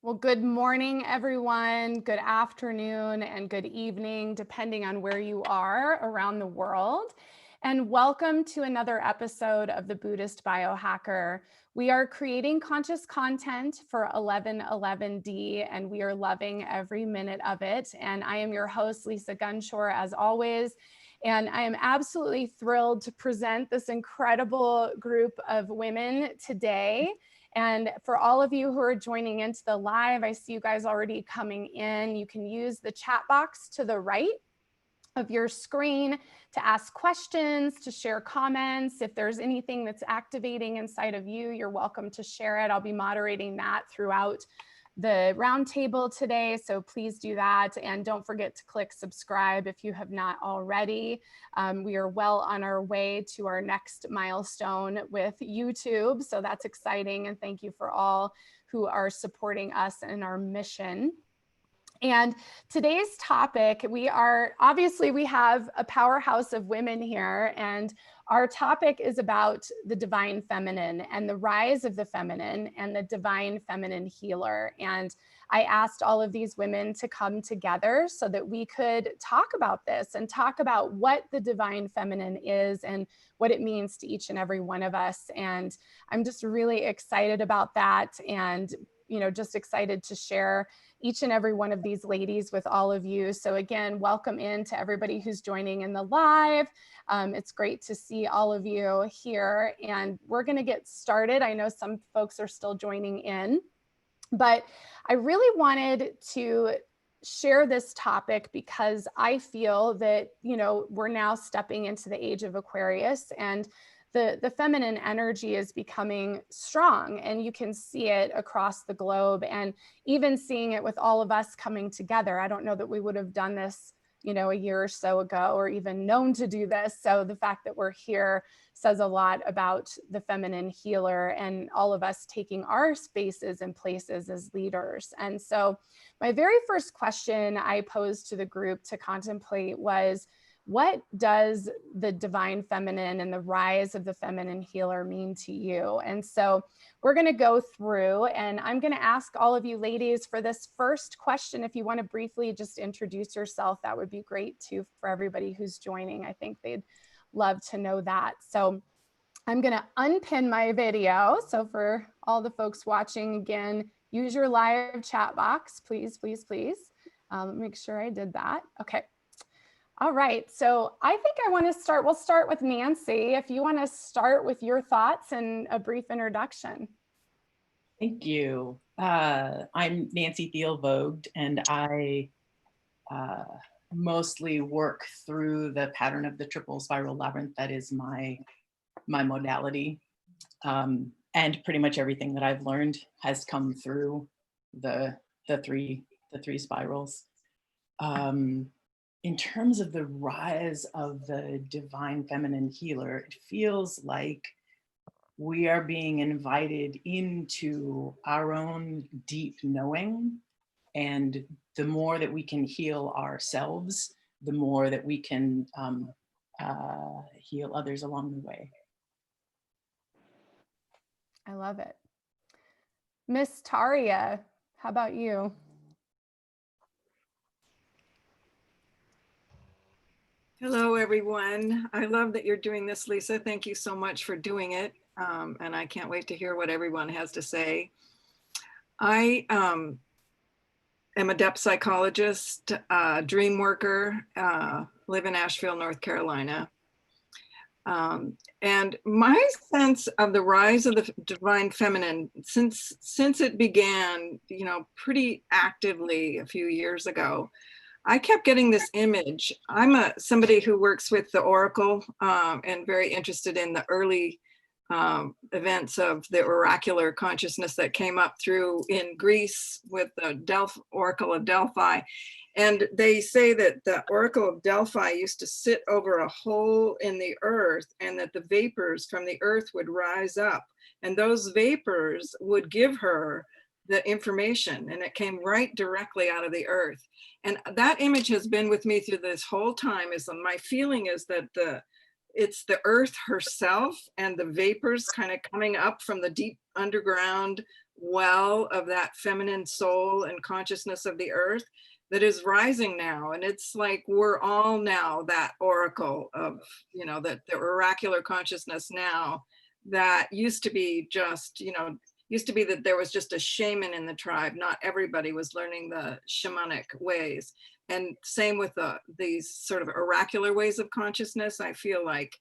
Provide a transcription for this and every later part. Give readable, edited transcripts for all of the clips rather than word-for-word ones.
Well, good morning, everyone. Good afternoon and good evening, depending on where you are around the world. And welcome to another episode of the Buddhist Biohacker. We are creating conscious content for 1111D, and we are loving every minute of it. And I am your host, Lisa Gunshore, as always. And I am absolutely thrilled to present this incredible group of women today. And for all of you who are joining into the live, I see you guys already coming in. You can use the chat box to the right of your screen to ask questions, to share comments. If there's anything that's activating inside of you, you're welcome to share it. I'll be moderating that throughout the roundtable today, so please do that. And don't forget to click subscribe if you have not already. We are well on our way to our next milestone with YouTube, so that's exciting. And thank you for all who are supporting us in our mission. And today's topic, we have a powerhouse of women here, and our topic is about the divine feminine and the rise of the feminine and the divine feminine healer. And I asked all of these women to come together so that we could talk about this and talk about what the divine feminine is and what it means to each and every one of us. And I'm just really excited about that, and just excited to share each and every one of these ladies with all of you. So again, welcome in to everybody who's joining in the live. It's great to see all of you here, and we're going to get started. I know some folks are still joining in, but I really wanted to share this topic because I feel that, we're now stepping into the age of Aquarius, and the feminine energy is becoming strong, and you can see it across the globe, and even seeing it with all of us coming together. I don't know that we would have done this, a year or so ago, or even known to do this. So the fact that we're here says a lot about the feminine healer and all of us taking our spaces and places as leaders. And so my very first question I posed to the group to contemplate was, what does the divine feminine and the rise of the feminine healer mean to you? And so we're going to go through, and I'm going to ask all of you ladies for this first question. If you want to briefly just introduce yourself, that would be great too for everybody who's joining. I think they'd love to know that. So I'm going to unpin my video. So for all the folks watching, again, use your live chat box, please, please, please. Make sure I did that. Okay. All right, so I think we'll start with Nancy. If you want to start with your thoughts and a brief introduction. Thank you. I'm Nancy Thiel-Vogt, and I mostly work through the pattern of the triple spiral labyrinth. That is my modality. And pretty much everything that I've learned has come through the three spirals. In terms of the rise of the divine feminine healer, it feels like we are being invited into our own deep knowing. And the more that we can heal ourselves, the more that we can heal others along the way. I love it. Miss Taria, how about you? Hello, everyone. I love that you're doing this, Lisa. Thank you so much for doing it. And I can't wait to hear what everyone has to say. I am a depth psychologist, dream worker, live in Asheville, North Carolina. And my sense of the rise of the divine feminine, since it began, pretty actively a few years ago, I kept getting this image. I'm somebody who works with the Oracle and very interested in the early events of the oracular consciousness that came up through in Greece with the Oracle of Delphi. And they say that the Oracle of Delphi used to sit over a hole in the earth, and that the vapors from the earth would rise up, and those vapors would give her the information, and it came right directly out of the earth. And that image has been with me through this whole time. Is my feeling is that it's the earth herself and the vapors kind of coming up from the deep underground well of that feminine soul and consciousness of the earth that is rising now. And it's like we're all now that oracle of, you know, that the oracular consciousness now that used to be just, you know, used to be that there was just a shaman in the tribe. Not everybody was learning the shamanic ways. And same with these sort of oracular ways of consciousness. I feel like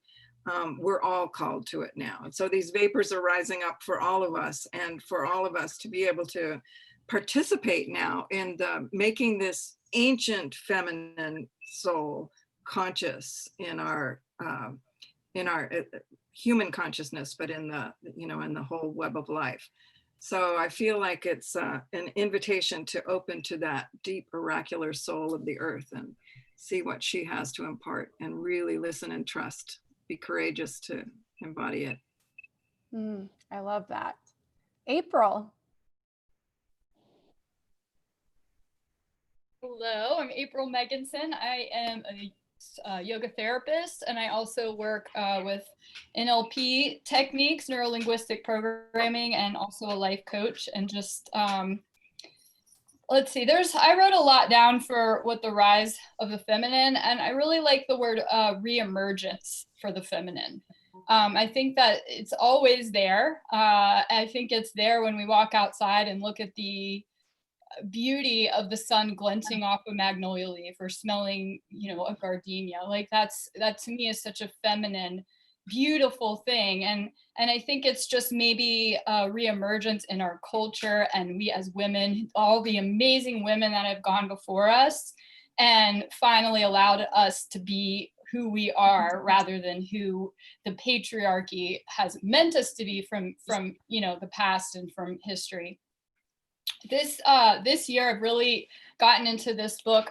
we're all called to it now. And so these vapors are rising up for all of us, and for all of us to be able to participate now in the making this ancient feminine soul conscious in our human consciousness, but in the, you know, in the whole web of life. So I feel like it's an invitation to open to that deep oracular soul of the earth and see what she has to impart, and really listen and trust. Be courageous to embody it. I love that. April. Hello, I'm April Megginson. I am a yoga therapist, and I also work with NLP techniques, neuro-linguistic programming, and also a life coach. And just, let's see, I wrote a lot down for what the rise of the feminine, and I really like the word reemergence for the feminine. I think that it's always there. I think it's there when we walk outside and look at the beauty of the sun glinting off a magnolia leaf, or smelling, you know, a gardenia. Like that to me is such a feminine, beautiful thing. And I think it's just maybe a reemergence in our culture, and we as women, all the amazing women that have gone before us and finally allowed us to be who we are, rather than who the patriarchy has meant us to be from you know, the past and from history. This year I've really gotten into this book,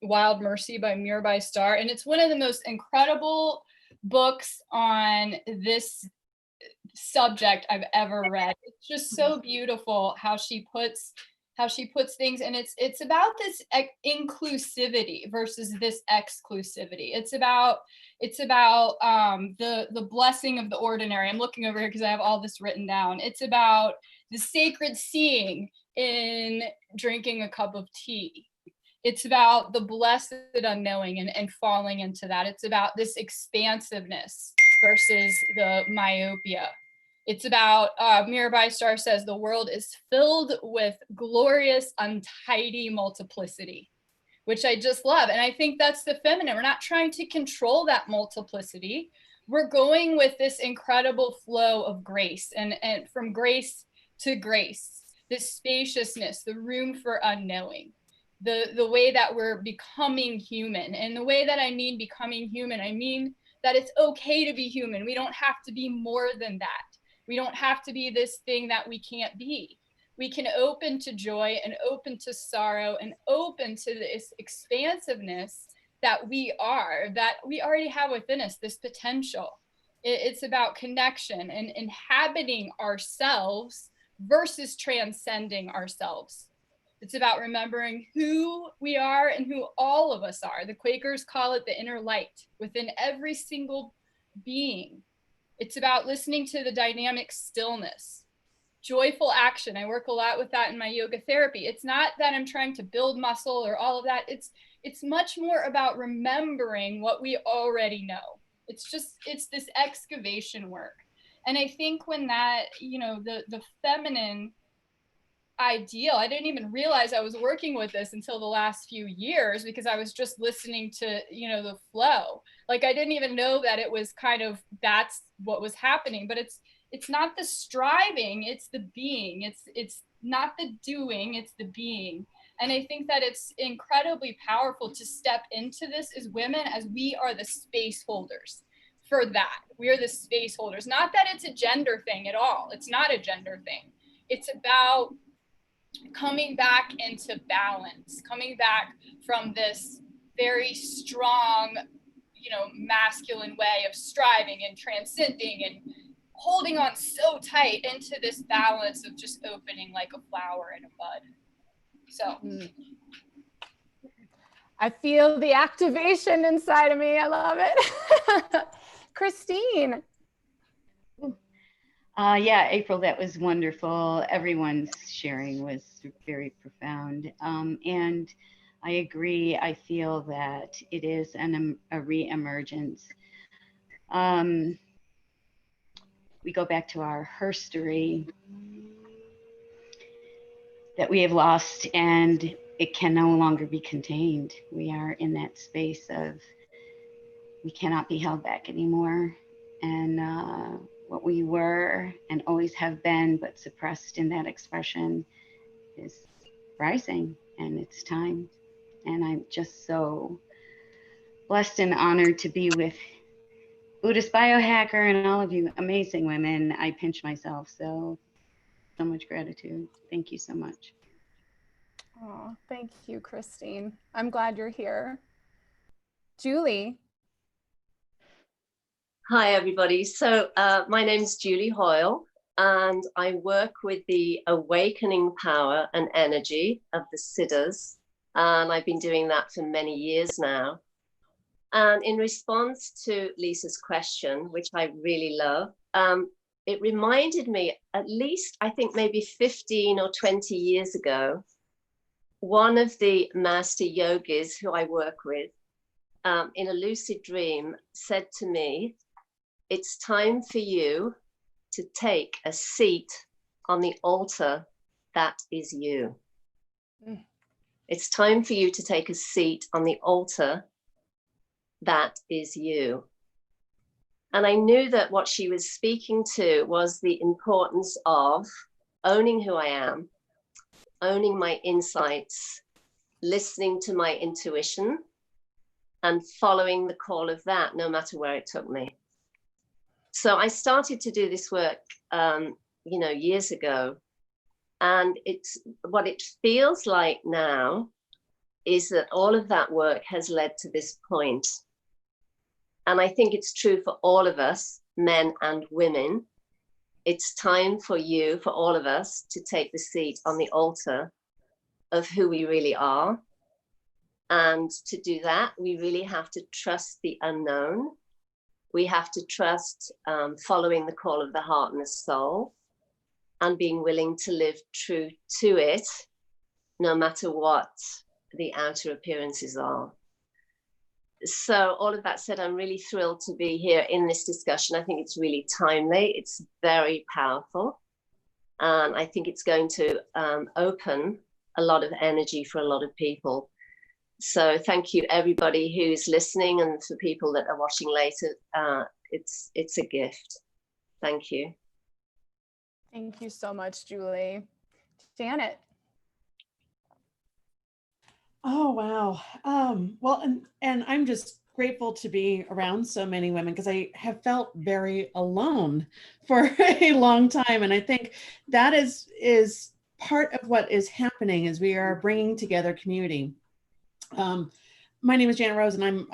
Wild Mercy by Mirabai Starr, and it's one of the most incredible books on this subject I've ever read. It's just so beautiful how she puts things, and it's about this inclusivity versus this exclusivity. It's about the blessing of the ordinary. I'm looking over here because I have all this written down. It's about the sacred seeing in drinking a cup of tea. It's about the blessed unknowing and falling into that. It's about this expansiveness versus the myopia. It's about, Mirabai Starr says, the world is filled with glorious, untidy multiplicity, which I just love. And I think that's the feminine. We're not trying to control that multiplicity. We're going with this incredible flow of grace, and from grace to grace, this spaciousness, the room for unknowing, the way that we're becoming human. And the way that I mean becoming human, I mean that it's okay to be human. We don't have to be more than that. We don't have to be this thing that we can't be. We can open to joy and open to sorrow and open to this expansiveness that we are, that we already have within us, this potential. It's about connection and inhabiting ourselves versus transcending ourselves. It's about remembering who we are and who all of us are. The Quakers call it the inner light within every single being. It's about listening to the dynamic stillness, joyful action. I work a lot with that in my yoga therapy. It's not that I'm trying to build muscle or all of that. It's much more about remembering what we already know. It's this excavation work. And I think when that, you know, the feminine ideal, I didn't even realize I was working with this until the last few years, because I was just listening to, you know, the flow. Like I didn't even know that it was kind of, that's what was happening. But it's not the striving, it's the being. It's not the doing, it's the being. And I think that it's incredibly powerful to step into this as women, as we are the space holders for that. We are the space holders. Not that it's a gender thing at all. It's not a gender thing. It's about coming back into balance, coming back from this very strong, you know, masculine way of striving and transcending and holding on so tight into this balance of just opening like a flower in a bud. So I feel the activation inside of me. I love it. Christine. Yeah, April, that was wonderful. Everyone's sharing was very profound. And I agree. I feel that it is a re-emergence. We go back to our herstory that we have lost, and it can no longer be contained. We are in that space of we cannot be held back anymore. And what we were and always have been, but suppressed in that expression, is rising, and it's time. And I'm just so blessed and honored to be with Buddhist Biohacker and all of you amazing women. I pinch myself, so much gratitude. Thank you so much. Oh, thank you, Christine. I'm glad you're here. Julie. Hi, everybody. So my name is Julie Hoyle, and I work with the awakening power and energy of the Siddhas. And I've been doing that for many years now. And in response to Lisa's question, which I really love, it reminded me, at least I think maybe 15 or 20 years ago, one of the master yogis who I work with in a lucid dream said to me, "It's time for you to take a seat on the altar that is you." Mm. It's time for you to take a seat on the altar that is you. And I knew that what she was speaking to was the importance of owning who I am, owning my insights, listening to my intuition, and following the call of that, no matter where it took me. So I started to do this work, years ago. And what it feels like now is that all of that work has led to this point. And I think it's true for all of us, men and women. It's time for you, for all of us, to take the seat on the altar of who we really are. And to do that, we really have to trust the unknown. We have to trust following the call of the heart and the soul, and being willing to live true to it, no matter what the outer appearances are. So all of that said, I'm really thrilled to be here in this discussion. I think it's really timely. It's very powerful. And I think it's going to open a lot of energy for a lot of people. So thank you, everybody who's listening, and for people that are watching later. It's a gift. Thank you. Thank you so much, Julie. Janet. Oh, wow. Well, and I'm just grateful to be around so many women, because I have felt very alone for a long time. And I think that is part of what is happening, is we are bringing together community. My name is Janet Rose, and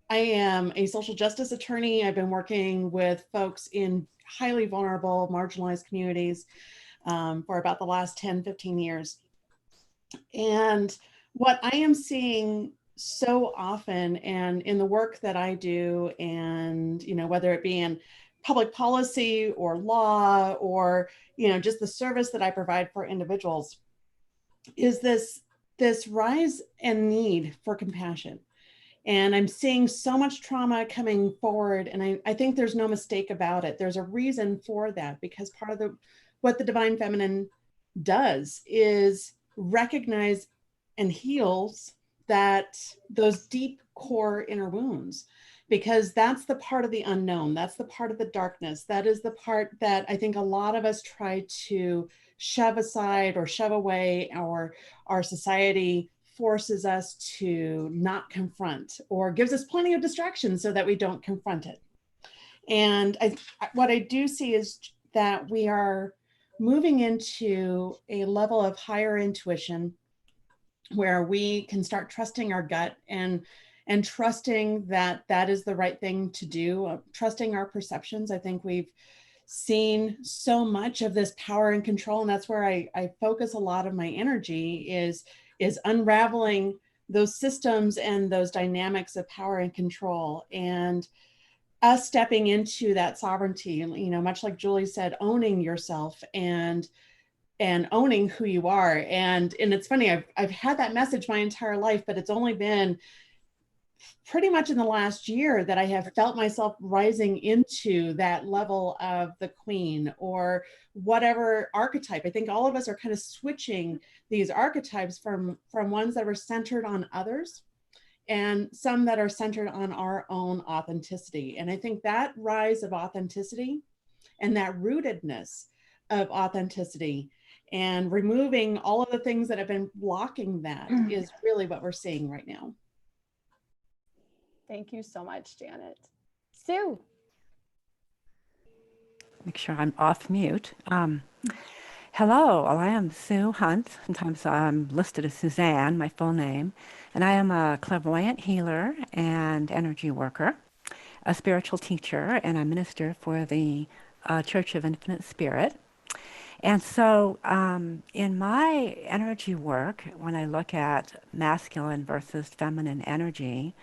I am a social justice attorney. I've been working with folks in highly vulnerable, marginalized communities for about the last 10, 15 years. And what I am seeing so often, and in the work that I do, and whether it be in public policy or law, or just the service that I provide for individuals, is this rise and need for compassion. And I'm seeing so much trauma coming forward, and I think there's no mistake about it. There's a reason for that, because part of what the Divine Feminine does is recognize and heals those deep core inner wounds, because that's the part of the unknown. That's the part of the darkness. That is the part that I think a lot of us try to shove aside or shove away, or our society forces us to not confront, or gives us plenty of distractions so that we don't confront it. And what I do see is that we are moving into a level of higher intuition, where we can start trusting our gut and trusting that is the right thing to do, trusting our perceptions. I think we've seen so much of this power and control, and that's where I focus a lot of my energy, is unraveling those systems and those dynamics of power and control. And us stepping into that sovereignty, you know, much like Julie said, owning yourself and owning who you are. And it's funny, I've had that message my entire life, but it's only been pretty much in the last year that I have felt myself rising into that level of the queen or whatever archetype. I think all of us are kind of switching these archetypes from ones that were centered on others and some that are centered on our own authenticity. And I think that rise of authenticity and that rootedness of authenticity and removing all of the things that have been blocking that is really what we're seeing right now. Thank you so much, Janet. Sue. Make sure I'm off mute. Hello, well, I am Sue Hunt. Sometimes I'm listed as Suzanne, my full name. And I am a clairvoyant healer and energy worker, a spiritual teacher, and a minister for the Church of Infinite Spirit. And so in my energy work, when I look at masculine versus feminine energy,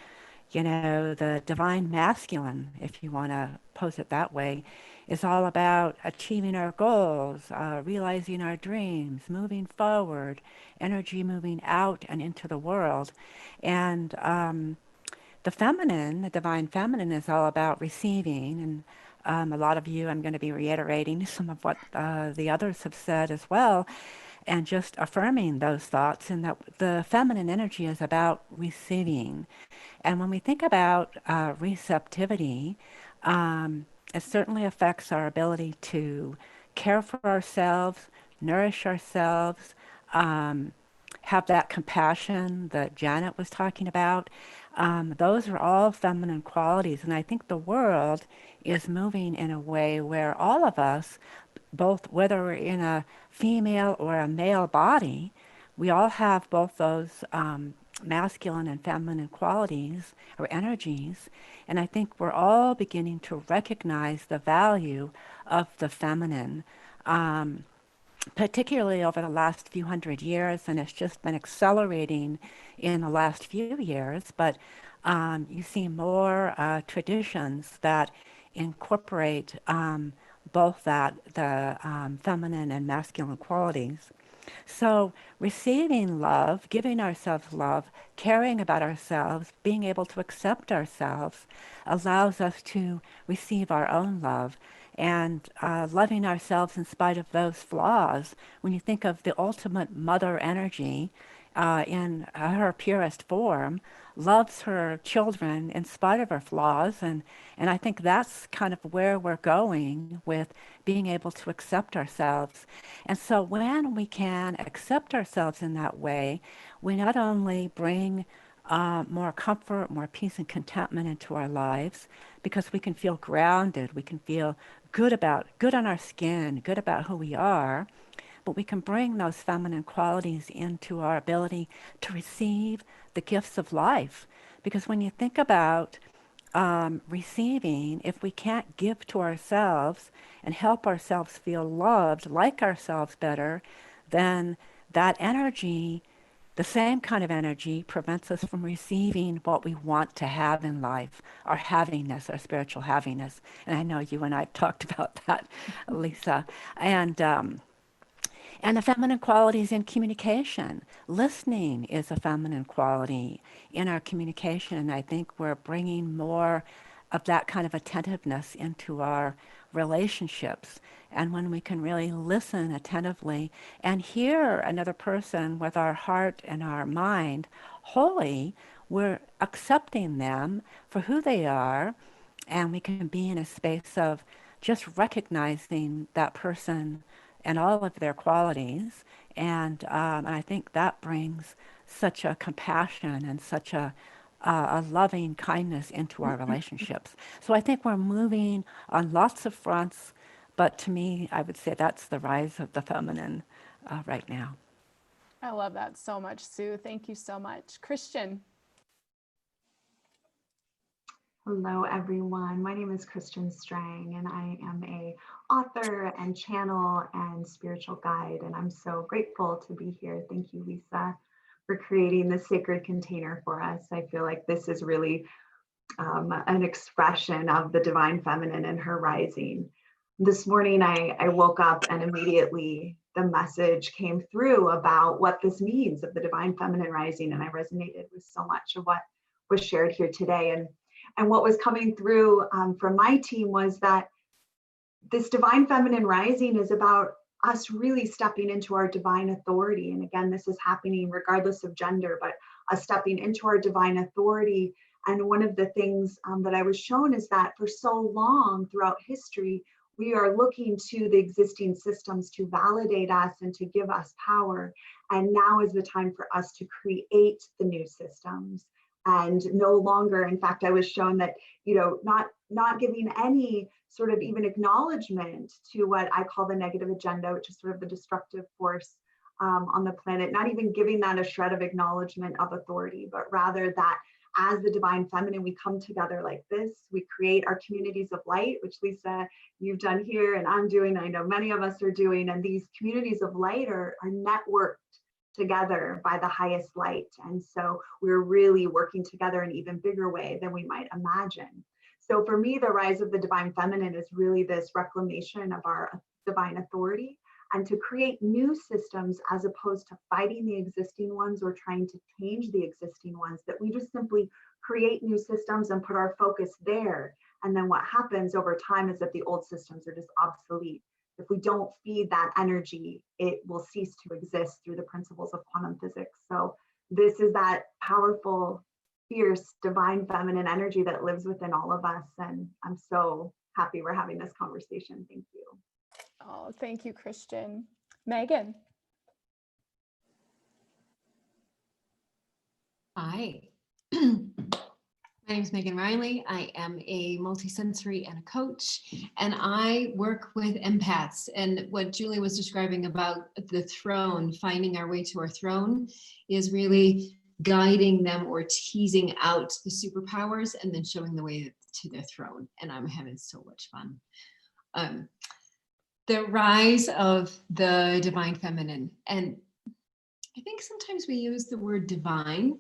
you know, the divine masculine, if you want to pose it that way, is all about achieving our goals, realizing our dreams, moving forward, energy moving out and into the world. And the feminine, the divine feminine, is all about receiving. And a lot of you, I'm going to be reiterating some of what the others have said as well, and just affirming those thoughts, and that the feminine energy is about receiving. And when we think about receptivity, it certainly affects our ability to care for ourselves, nourish ourselves, have that compassion that Janet was talking about. Those are all feminine qualities. And I think the world is moving in a way where all of us, both whether we're in a female or a male body, we all have both those masculine and feminine qualities or energies. And I think we're all beginning to recognize the value of the feminine, particularly over the last few hundred years. And it's just been accelerating in the last few years. But you see more traditions that incorporate both the feminine and masculine qualities. So receiving love, giving ourselves love, caring about ourselves, being able to accept ourselves allows us to receive our own love. And loving ourselves in spite of those flaws, when you think of the ultimate mother energy in her purest form, loves her children in spite of her flaws. And I think that's kind of where we're going with being able to accept ourselves. And so when we can accept ourselves in that way, we not only bring more comfort, more peace and contentment into our lives, because we can feel grounded, we can feel good on our skin, good about who we are, but we can bring those feminine qualities into our ability to receive the gifts of life. Because when you think about receiving, if we can't give to ourselves and help ourselves feel loved, like ourselves better, then that energy, the same kind of energy, prevents us from receiving what we want to have in life, our havingness, our spiritual havingness. And I know you and I have talked about that, Lisa. And the feminine qualities in communication. Listening is a feminine quality in our communication. And I think we're bringing more of that kind of attentiveness into our relationships. And when we can really listen attentively and hear another person with our heart and our mind wholly, we're accepting them for who they are. And we can be in a space of just recognizing that person and all of their qualities. And I think that brings such a compassion and such a loving kindness into our relationships. So I think we're moving on lots of fronts, but to me, I would say that's the rise of the feminine right now. I love that so much, Sue. Thank you so much. Christian. Hello, everyone. My name is Christian Strang, and I am a author and channel and spiritual guide, and I'm so grateful to be here. Thank you, Lisa, for creating this sacred container for us. I feel like this is really an expression of the divine feminine and her rising. This morning, I woke up and immediately the message came through about what this means of the divine feminine rising. And I resonated with so much of what was shared here today. And what was coming through from my team was that this divine feminine rising is about us really stepping into our divine authority. And again, this is happening regardless of gender, but us stepping into our divine authority. And one of the things that I was shown is that for so long throughout history, we are looking to the existing systems to validate us and to give us power. And now is the time for us to create the new systems. And no longer, in fact, I was shown that, not giving any sort of even acknowledgement to what I call the negative agenda, which is sort of the destructive force on the planet, not even giving that a shred of acknowledgement of authority, but rather that as the divine feminine, we come together like this, we create our communities of light, which Lisa, you've done here and I'm doing, I know many of us are doing, and these communities of light are networked together by the highest light. And so we're really working together in an even bigger way than we might imagine. So for me, the rise of the divine feminine is really this reclamation of our divine authority and to create new systems as opposed to fighting the existing ones or trying to change the existing ones, that we just simply create new systems and put our focus there. And then what happens over time is that the old systems are just obsolete. If we don't feed that energy, it will cease to exist through the principles of quantum physics. So this is that powerful, fierce, divine feminine energy that lives within all of us. And I'm so happy we're having this conversation. Thank you. Oh, thank you, Christian. Megan. Hi. My name is Megan Riley. I am a multisensory and a coach, and I work with empaths. And what Julie was describing about the throne, finding our way to our throne, is really guiding them or teasing out the superpowers and then showing the way to their throne. And I'm having so much fun. The rise of the divine feminine. And I think sometimes we use the word divine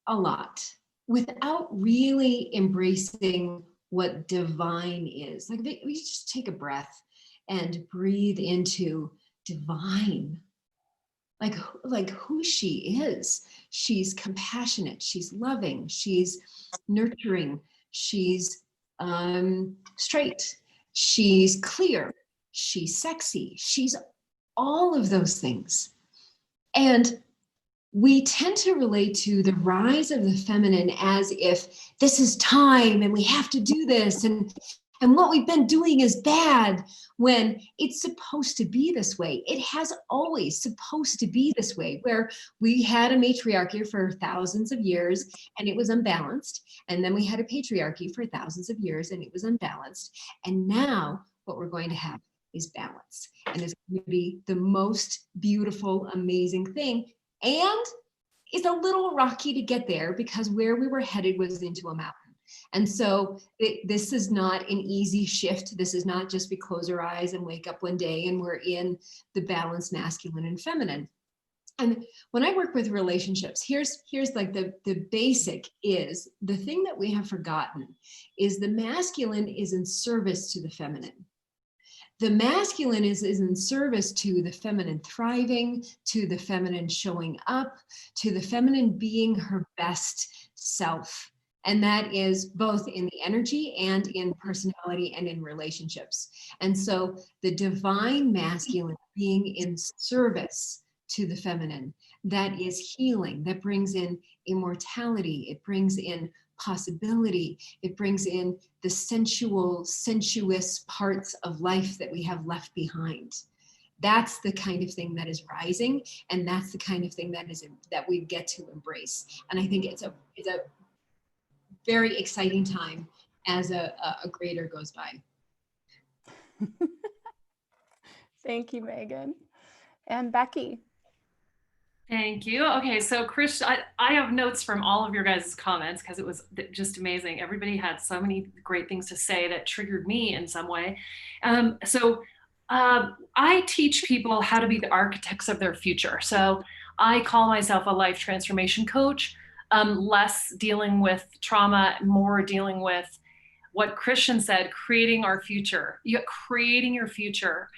a lot without really embracing what divine is. Like we just take a breath and breathe into divine, like who she is. She's compassionate, she's loving, she's nurturing, she's straight, she's clear, she's sexy, she's all of those things. And we tend to relate to the rise of the feminine as if this is time and we have to do this and what we've been doing is bad, when it's supposed to be this way. It has always supposed to be this way, where we had a matriarchy for thousands of years and it was unbalanced. And then we had a patriarchy for thousands of years and it was unbalanced. And now what we're going to have is balance. And it's going to be the most beautiful, amazing thing. And it's a little rocky to get there because where we were headed was into a mountain. And so this is not an easy shift. This is not just we close our eyes and wake up one day and we're in the balanced masculine and feminine. And when I work with relationships, here's like the basic is, the thing that we have forgotten is the masculine is in service to the feminine. The masculine is in service to the feminine thriving, to the feminine showing up, to the feminine being her best self. And that is both in the energy and in personality and in relationships. And so the divine masculine being in service to the feminine, that is healing, that brings in immortality, it brings in possibility, it brings in the sensual, sensuous parts of life that we have left behind. That's the kind of thing that is rising, and that's the kind of thing that we get to embrace. And I think it's a very exciting time as a grader goes by. Thank you, Megan. And Becky. Thank you. Okay, so Chris, I have notes from all of your guys' comments because it was just amazing. Everybody had so many great things to say that triggered me in some way. I teach people how to be the architects of their future. So I call myself a life transformation coach. less dealing with trauma, more dealing with what Christian said, creating our future. Creating your future.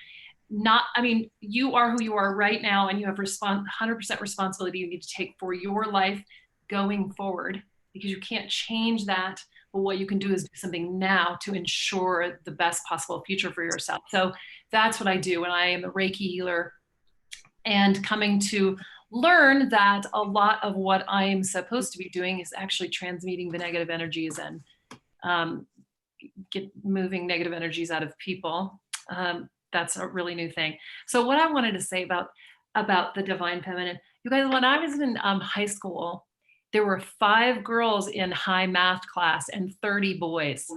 You are who you are right now, and you have 100% responsibility you need to take for your life going forward, because you can't change that. But what you can do is do something now to ensure the best possible future for yourself. So that's what I do. And I am a Reiki healer, and coming to learn that a lot of what I'm supposed to be doing is actually transmuting the negative energies and moving negative energies out of people. That's a really new thing. So what I wanted to say about the divine feminine, you guys, when I was in high school, there were 5 girls in high math class and 30 boys.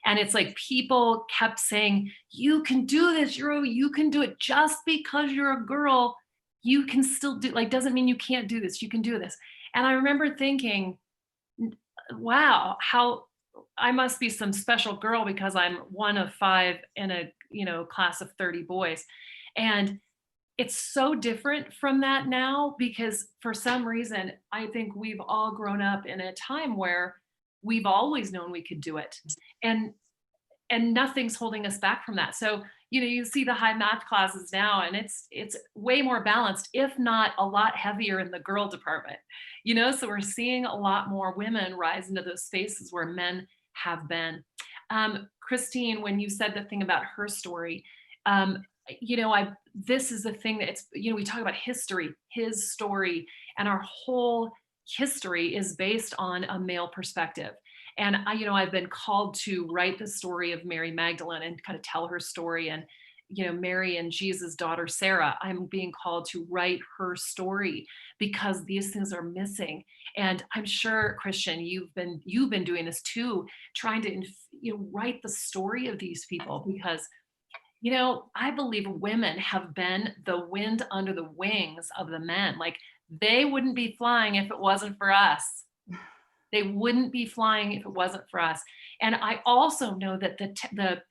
And it's like people kept saying, you can do this, you can do it. Just because you're a girl, you can still do, like, doesn't mean you can't do this, you can do this. And I remember thinking, wow, how I must be some special girl because I'm one of 5 in a, class of 30 boys. And it's so different from that now, because for some reason, I think we've all grown up in a time where we've always known we could do it. And nothing's holding us back from that. So, you see the high math classes now, and it's way more balanced, if not a lot heavier in the girl department, so we're seeing a lot more women rise into those spaces where men have been. Christine, when you said the thing about her story, this is the thing that we talk about history, his story, and our whole history is based on a male perspective. And I've been called to write the story of Mary Magdalene and kind of tell her story, and Mary and Jesus' daughter Sarah. I'm being called to write her story because these things are missing. And I'm sure, Christian, you've been doing this too, trying to write the story of these people, because I believe women have been the wind under the wings of the men. Like, they wouldn't be flying if it wasn't for us. They wouldn't be flying if it wasn't for us. And I also know that the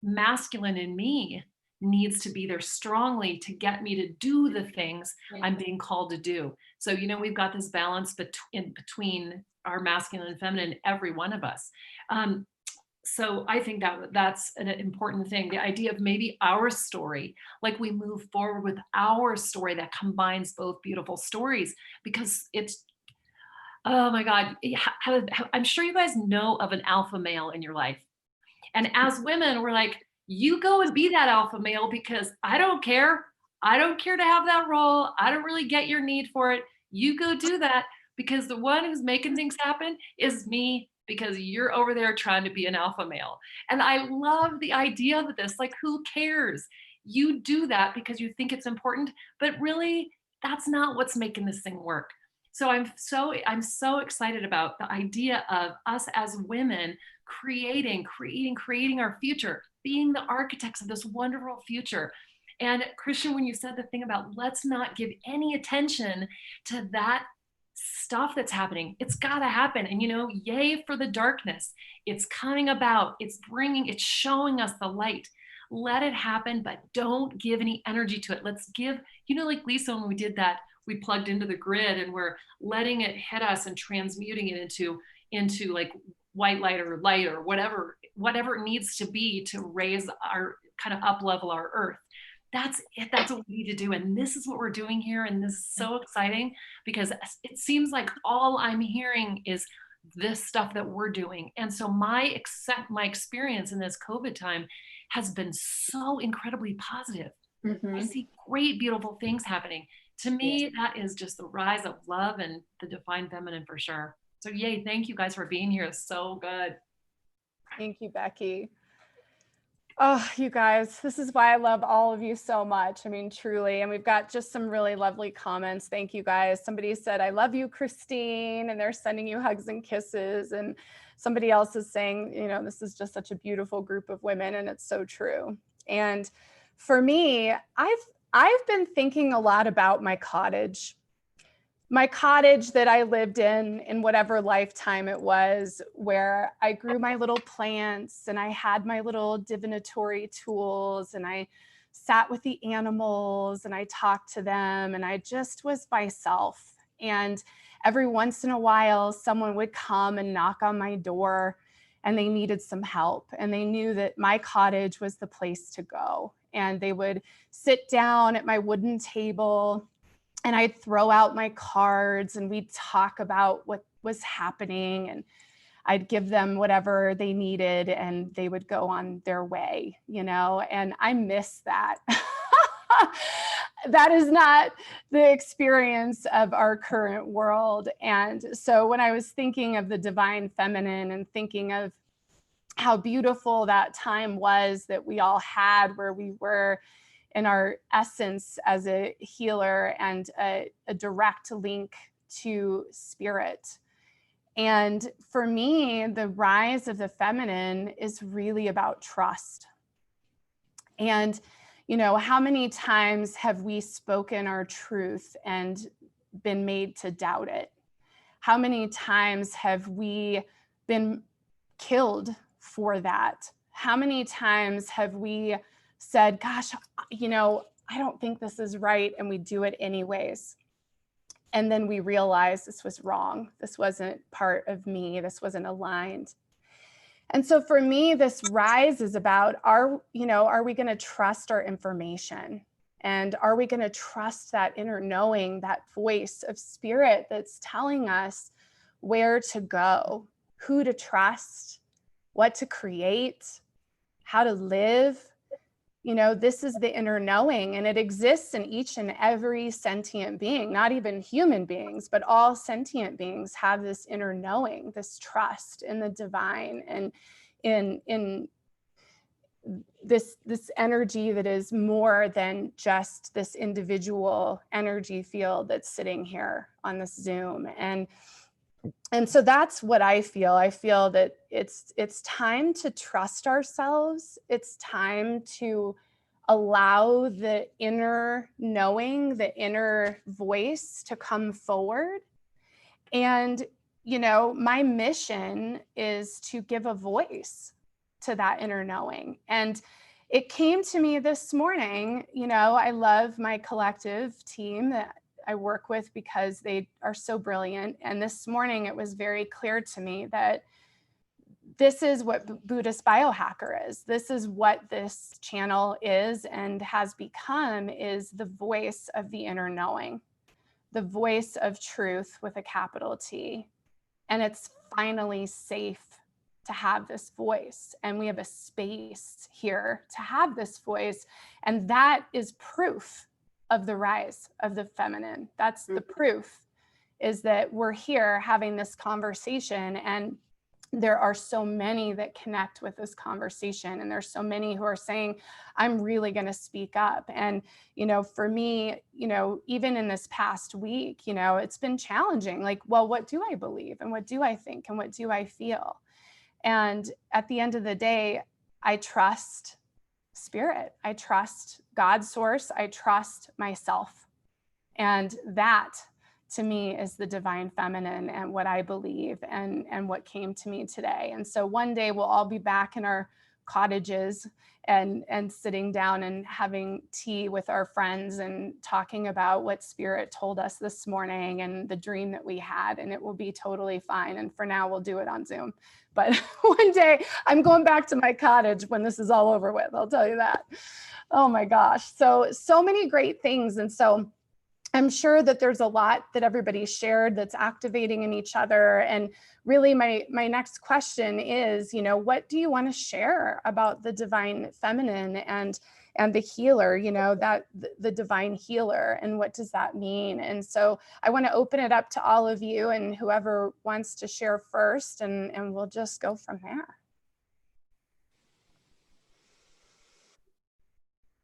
masculine in me needs to be there strongly to get me to do the things I'm being called to do. So, we've got this balance between our masculine and feminine, every one of us. So I think that's an important thing. The idea of maybe our story, like we move forward with our story that combines both beautiful stories, because it's, oh my God, I'm sure you guys know of an alpha male in your life. And as women, we're like, you go and be that alpha male, because I don't care. I don't care to have that role. I don't really get your need for it. You go do that, because the one who's making things happen is me, because you're over there trying to be an alpha male. And I love the idea of this, like, who cares? You do that because you think it's important, but really that's not what's making this thing work. So I'm so excited about the idea of us as women creating our future, being the architects of this wonderful future. And Christian, when you said the thing about let's not give any attention to that stuff that's happening, it's got to happen. And yay for the darkness. It's coming about. It's showing us the light. Let it happen, but don't give any energy to it. Let's give, like Lisa, when we did that, we plugged into the grid and we're letting it hit us and transmuting it into like white light or whatever it needs to be to raise our kind of up level our earth. That's it. That's what we need to do. And this is what we're doing here. And this is so exciting, because it seems like all I'm hearing is this stuff that we're doing. And so my experience in this COVID time has been so incredibly positive. I see great, beautiful things happening. To me, that is just the rise of love and the divine feminine for sure. So yay, thank you guys for being here. It's so good. Thank you, Becky. Oh, you guys, this is why I love all of you so much. I mean, truly. And we've got just some really lovely comments. Thank you, guys. Somebody said, I love you, Christine, and they're sending you hugs and kisses. And somebody else is saying, this is just such a beautiful group of women, and it's so true. And for me, I've been thinking a lot about my cottage that I lived in whatever lifetime it was, where I grew my little plants and I had my little divinatory tools and I sat with the animals and I talked to them and I just was myself. And every once in a while, someone would come and knock on my door and they needed some help. And they knew that my cottage was the place to go. And they would sit down at my wooden table and I'd throw out my cards and we'd talk about what was happening, and I'd give them whatever they needed and they would go on their way, you know, and I miss that. That is not the experience of our current world. And so when I was thinking of the divine feminine and thinking of how beautiful that time was that we all had, where we were in our essence as a healer and a direct link to spirit. And for me, the rise of the feminine is really about trust. And, you know, how many times have we spoken our truth and been made to doubt it? How many times have we been killed for that? How many times have we said, gosh, you know, I don't think this is right, and we do it anyways? And then we realize this was wrong. This wasn't part of me. This wasn't aligned. And so for me, this rise is about, are we going to trust our information? And are we going to trust that inner knowing, that voice of spirit that's telling us where to go, who to trust, what to create, how to live? You know, this is the inner knowing, and it exists in each and every sentient being, not even human beings, but all sentient beings have this inner knowing, this trust in the divine and in this energy that is more than just this individual energy field that's sitting here on this Zoom. And so that's what I feel. I feel that it's time to trust ourselves. It's time to allow the inner knowing, the inner voice to come forward. And, you know, my mission is to give a voice to that inner knowing. And it came to me this morning. You know, I love my collective team that I work with because they are so brilliant. And this morning it was very clear to me that this is what Buddhist Biohacker is. This is what this channel is and has become, is the voice of the inner knowing, the voice of truth with a capital T. And it's finally safe to have this voice. And we have a space here to have this voice. And that is proof of the rise of the feminine. That's the proof, is that we're here having this conversation, and there are so many that connect with this conversation. And there's so many who are saying, I'm really going to speak up. And, you know, for me, you know, even in this past week, you know, it's been challenging. Like, well, what do I believe? And what do I think? And what do I feel? And at the end of the day, I trust spirit. I trust God's source. I trust myself. And that, to me, is the divine feminine and what I believe and what came to me today. And so one day we'll all be back in our cottages and sitting down and having tea with our friends and talking about what spirit told us this morning and the dream that we had, and it will be totally fine. And for now, we'll do it on Zoom. But one day I'm going back to my cottage when this is all over with, I'll tell you that. Oh my gosh. So many great things. And so I'm sure that there's a lot that everybody shared that's activating in each other. And really my next question is, you know, what do you want to share about the divine feminine and the healer, you know, that the divine healer, and what does that mean? And so I want to open it up to all of you and whoever wants to share first, and we'll just go from there.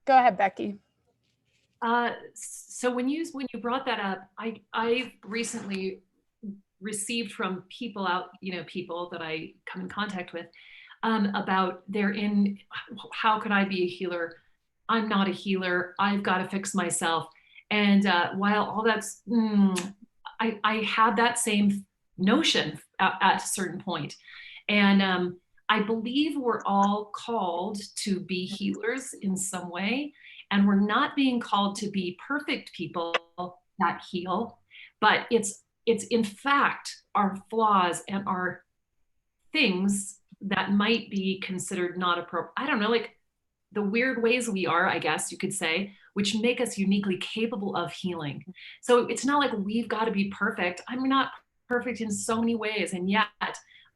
Go ahead, Becky. So when you brought that up, I recently received from people that I come in contact with about how could I be a healer? I'm not a healer. I've got to fix myself. And while all that's, I had that same notion at a certain point. And I believe we're all called to be healers in some way. And we're not being called to be perfect people that heal. but it's in fact our flaws and our things that might be considered not appropriate. I don't know, like the weird ways we are, I guess you could say, which make us uniquely capable of healing. So it's not like we've got to be perfect. I'm not perfect in so many ways, and yet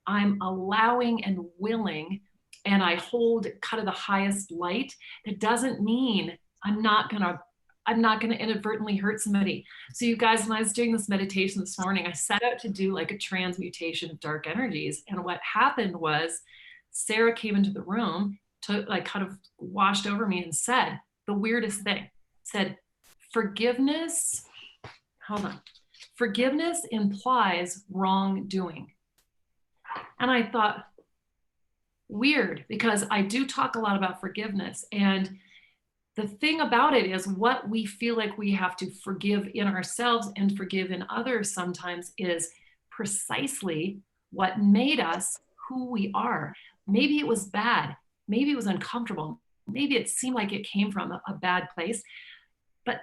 I'm allowing and willing, and I hold kind of the highest light. That doesn't mean I'm not gonna inadvertently hurt somebody. So you guys, when I was doing this meditation this morning, I set out to do like a transmutation of dark energies. And what happened was Sarah came into the room, like kind of washed over me and said the weirdest thing, said, forgiveness, hold on, forgiveness implies wrongdoing. And I thought, weird, because I do talk a lot about forgiveness. And the thing about it is what we feel like we have to forgive in ourselves and forgive in others sometimes is precisely what made us who we are. Maybe it was bad. Maybe it was uncomfortable. Maybe it seemed like it came from a bad place, but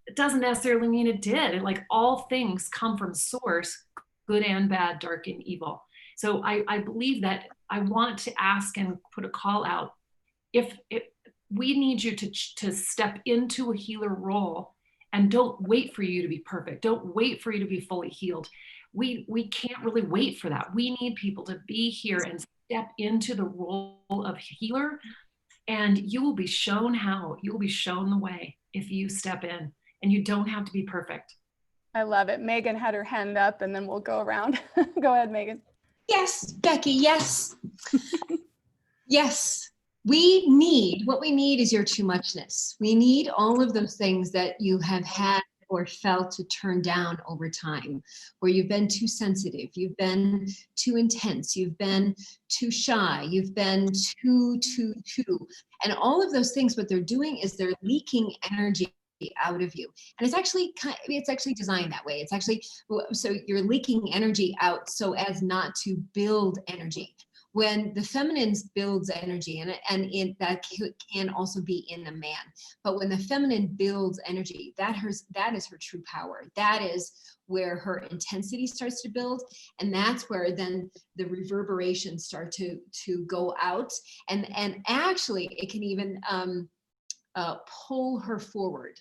it doesn't necessarily mean it did. Like all things come from source, good and bad, dark and evil. So I believe that I want to ask and put a call out. If we need you to step into a healer role, and don't wait for you to be perfect. Don't wait for you to be fully healed. We can't really wait for that. We need people to be here and step into the role of healer, and you will be shown how. You will be shown the way if you step in, and you don't have to be perfect. I love it. Megan had her hand up, and then we'll go around. Go ahead, Megan. Yes, Becky, yes. Yes. What we need is your too muchness. We need all of those things that you have had or felt to turn down over time, where you've been too sensitive, you've been too intense, you've been too shy, you've been too. And all of those things, what they're doing is they're leaking energy out of you. And it's actually designed that way. It's actually, so you're leaking energy out so as not to build energy. When the feminine builds energy, and that can also be in a man, but when the feminine builds energy, that is her true power. That is where her intensity starts to build, and that's where then the reverberations start to go out, and actually it can even pull her forward.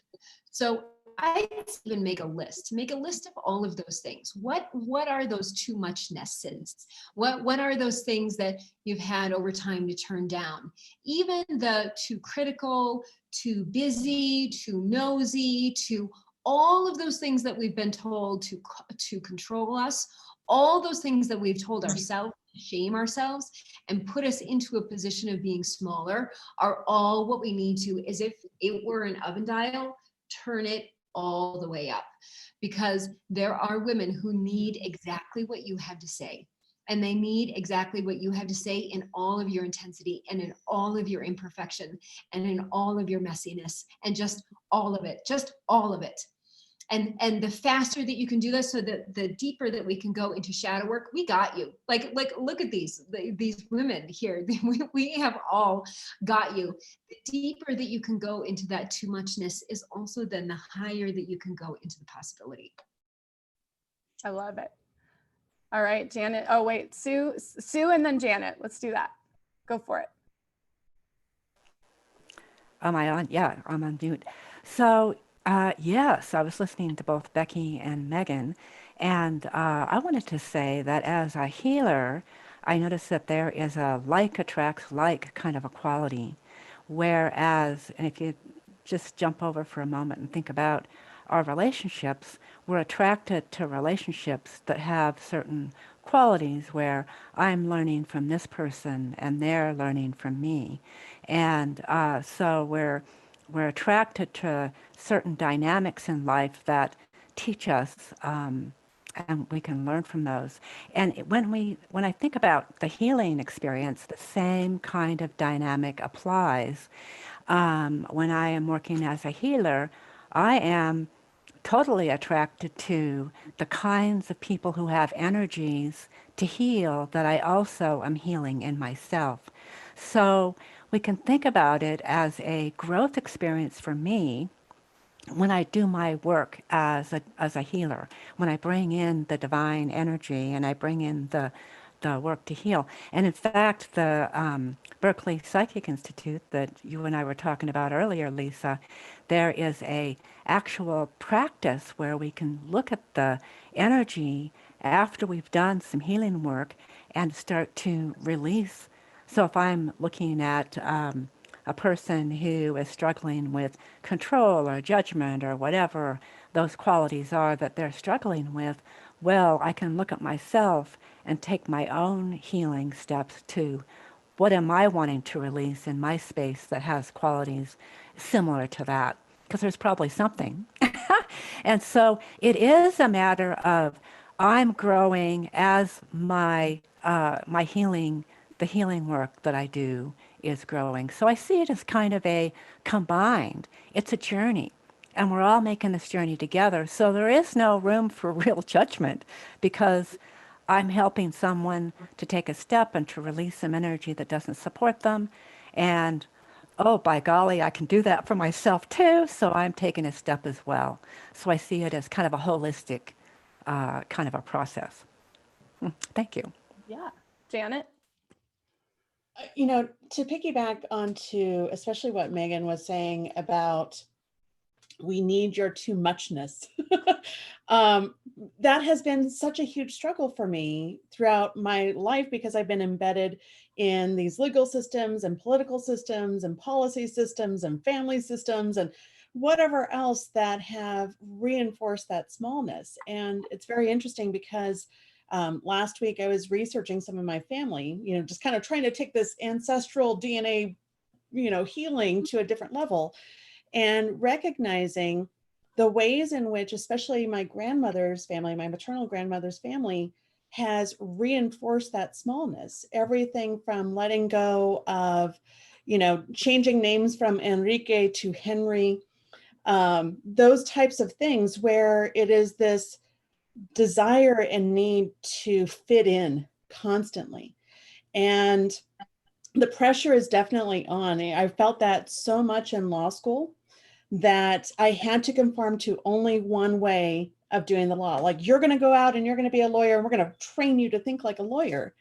So I even make a list of all of those things. What are those too muchnesses? What are those things that you've had over time to turn down? Even the too critical, too busy, too nosy, to all of those things that we've been told to control us, all those things that we've told ourselves, shame ourselves, and put us into a position of being smaller are all what we need to, as if it were an oven dial, turn it all the way up, because there are women who need exactly what you have to say, and they need exactly what you have to say in all of your intensity and in all of your imperfection and in all of your messiness and just all of it. And the faster that you can do this, so that the deeper that we can go into shadow work, we got you. Like look at these women here. We have all got you. The deeper that you can go into that too muchness is also then the higher that you can go into the possibility. I love it. All right, Janet. Oh, wait, Sue, and then Janet. Let's do that. Go for it. Am I on? Yeah, I'm on mute. So, yes, I was listening to both Becky and Megan, and I wanted to say that as a healer, I noticed that there is a like attracts like kind of a quality. Whereas, and if you just jump over for a moment and think about our relationships, we're attracted to relationships that have certain qualities where I'm learning from this person and they're learning from me. And so we're attracted to certain dynamics in life that teach us, and we can learn from those. And when I think about the healing experience, the same kind of dynamic applies. When I am working as a healer, I am totally attracted to the kinds of people who have energies to heal that I also am healing in myself. So we can think about it as a growth experience for me, when I do my work as a healer, when I bring in the divine energy and I bring in the work to heal. And in fact, the Berkeley Psychic Institute that you and I were talking about earlier, Lisa, there is a actual practice where we can look at the energy after we've done some healing work and start to release. So if I'm looking at a person who is struggling with control or judgment or whatever those qualities are that they're struggling with, well, I can look at myself and take my own healing steps to what am I wanting to release in my space that has qualities similar to that? Because there's probably something. And so it is a matter of I'm growing as my my healing, the healing work that I do is growing. So I see it as kind of a combined. It's a journey, and we're all making this journey together. So there is no room for real judgment because I'm helping someone to take a step and to release some energy that doesn't support them. And oh, by golly, I can do that for myself too. So I'm taking a step as well. So I see it as kind of a holistic kind of a process. Thank you. Yeah. Janet? You know, to piggyback onto especially what Megan was saying about we need your too muchness. That has been such a huge struggle for me throughout my life because I've been embedded in these legal systems and political systems and policy systems and family systems and whatever else that have reinforced that smallness. And it's very interesting because last week I was researching some of my family, you know, just kind of trying to take this ancestral DNA, you know, healing to a different level and recognizing the ways in which, especially my grandmother's family, my maternal grandmother's family, has reinforced that smallness. Everything from letting go of, you know, changing names from Enrique to Henry, those types of things where it is this desire and need to fit in constantly. And the pressure is definitely on. I felt that so much in law school that I had to conform to only one way of doing the law. Like, you're going to go out and you're going to be a lawyer and we're going to train you to think like a lawyer.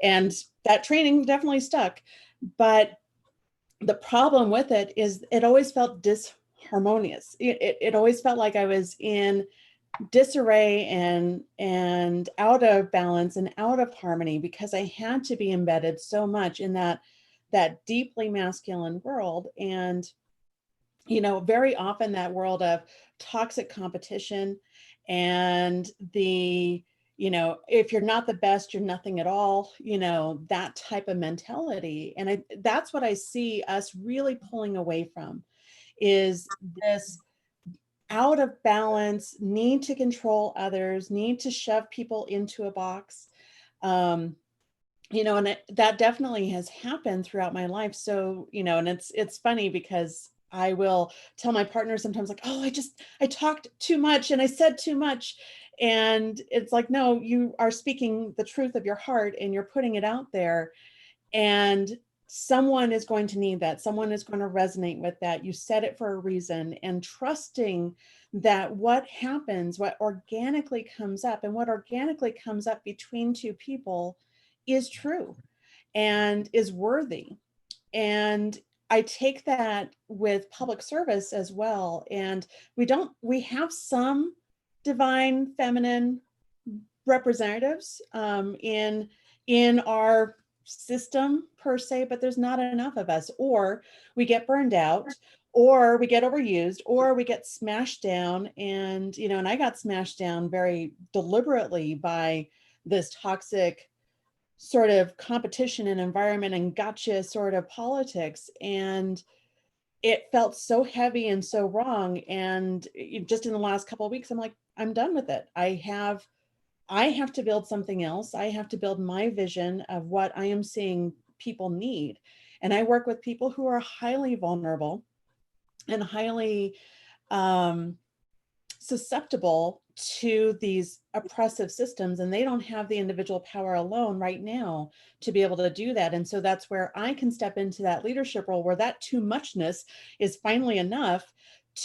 And that training definitely stuck. But the problem with it is it always felt disharmonious. It always felt like I was in disarray and out of balance and out of harmony because I had to be embedded so much in that deeply masculine world. And you know, very often that world of toxic competition and the, you know, if you're not the best, you're nothing at all, you know, that type of mentality. And that's what I see us really pulling away from is this out of balance, need to control others, need to shove people into a box. You know, and that definitely has happened throughout my life. So, you know, and it's funny because I will tell my partner sometimes like, oh, I talked too much and I said too much. And it's like, no, you are speaking the truth of your heart and you're putting it out there. And someone is going to need that. Someone is going to resonate with that. You said it for a reason, and trusting that what happens, what organically comes up and what organically comes up between two people is true and is worthy. And I take that with public service as well. And we have some divine feminine representatives in our system per se, but there's not enough of us, or we get burned out, or we get overused, or we get smashed down. And, you know, and I got smashed down very deliberately by this toxic sort of competition and environment and gotcha sort of politics. And it felt so heavy and so wrong. And just in the last couple of weeks, I'm like, I'm done with it. I have to build something else. I have to build my vision of what I am seeing people need. And I work with people who are highly vulnerable and highly susceptible to these oppressive systems, and they don't have the individual power alone right now to be able to do that. And so that's where I can step into that leadership role, where that too muchness is finally enough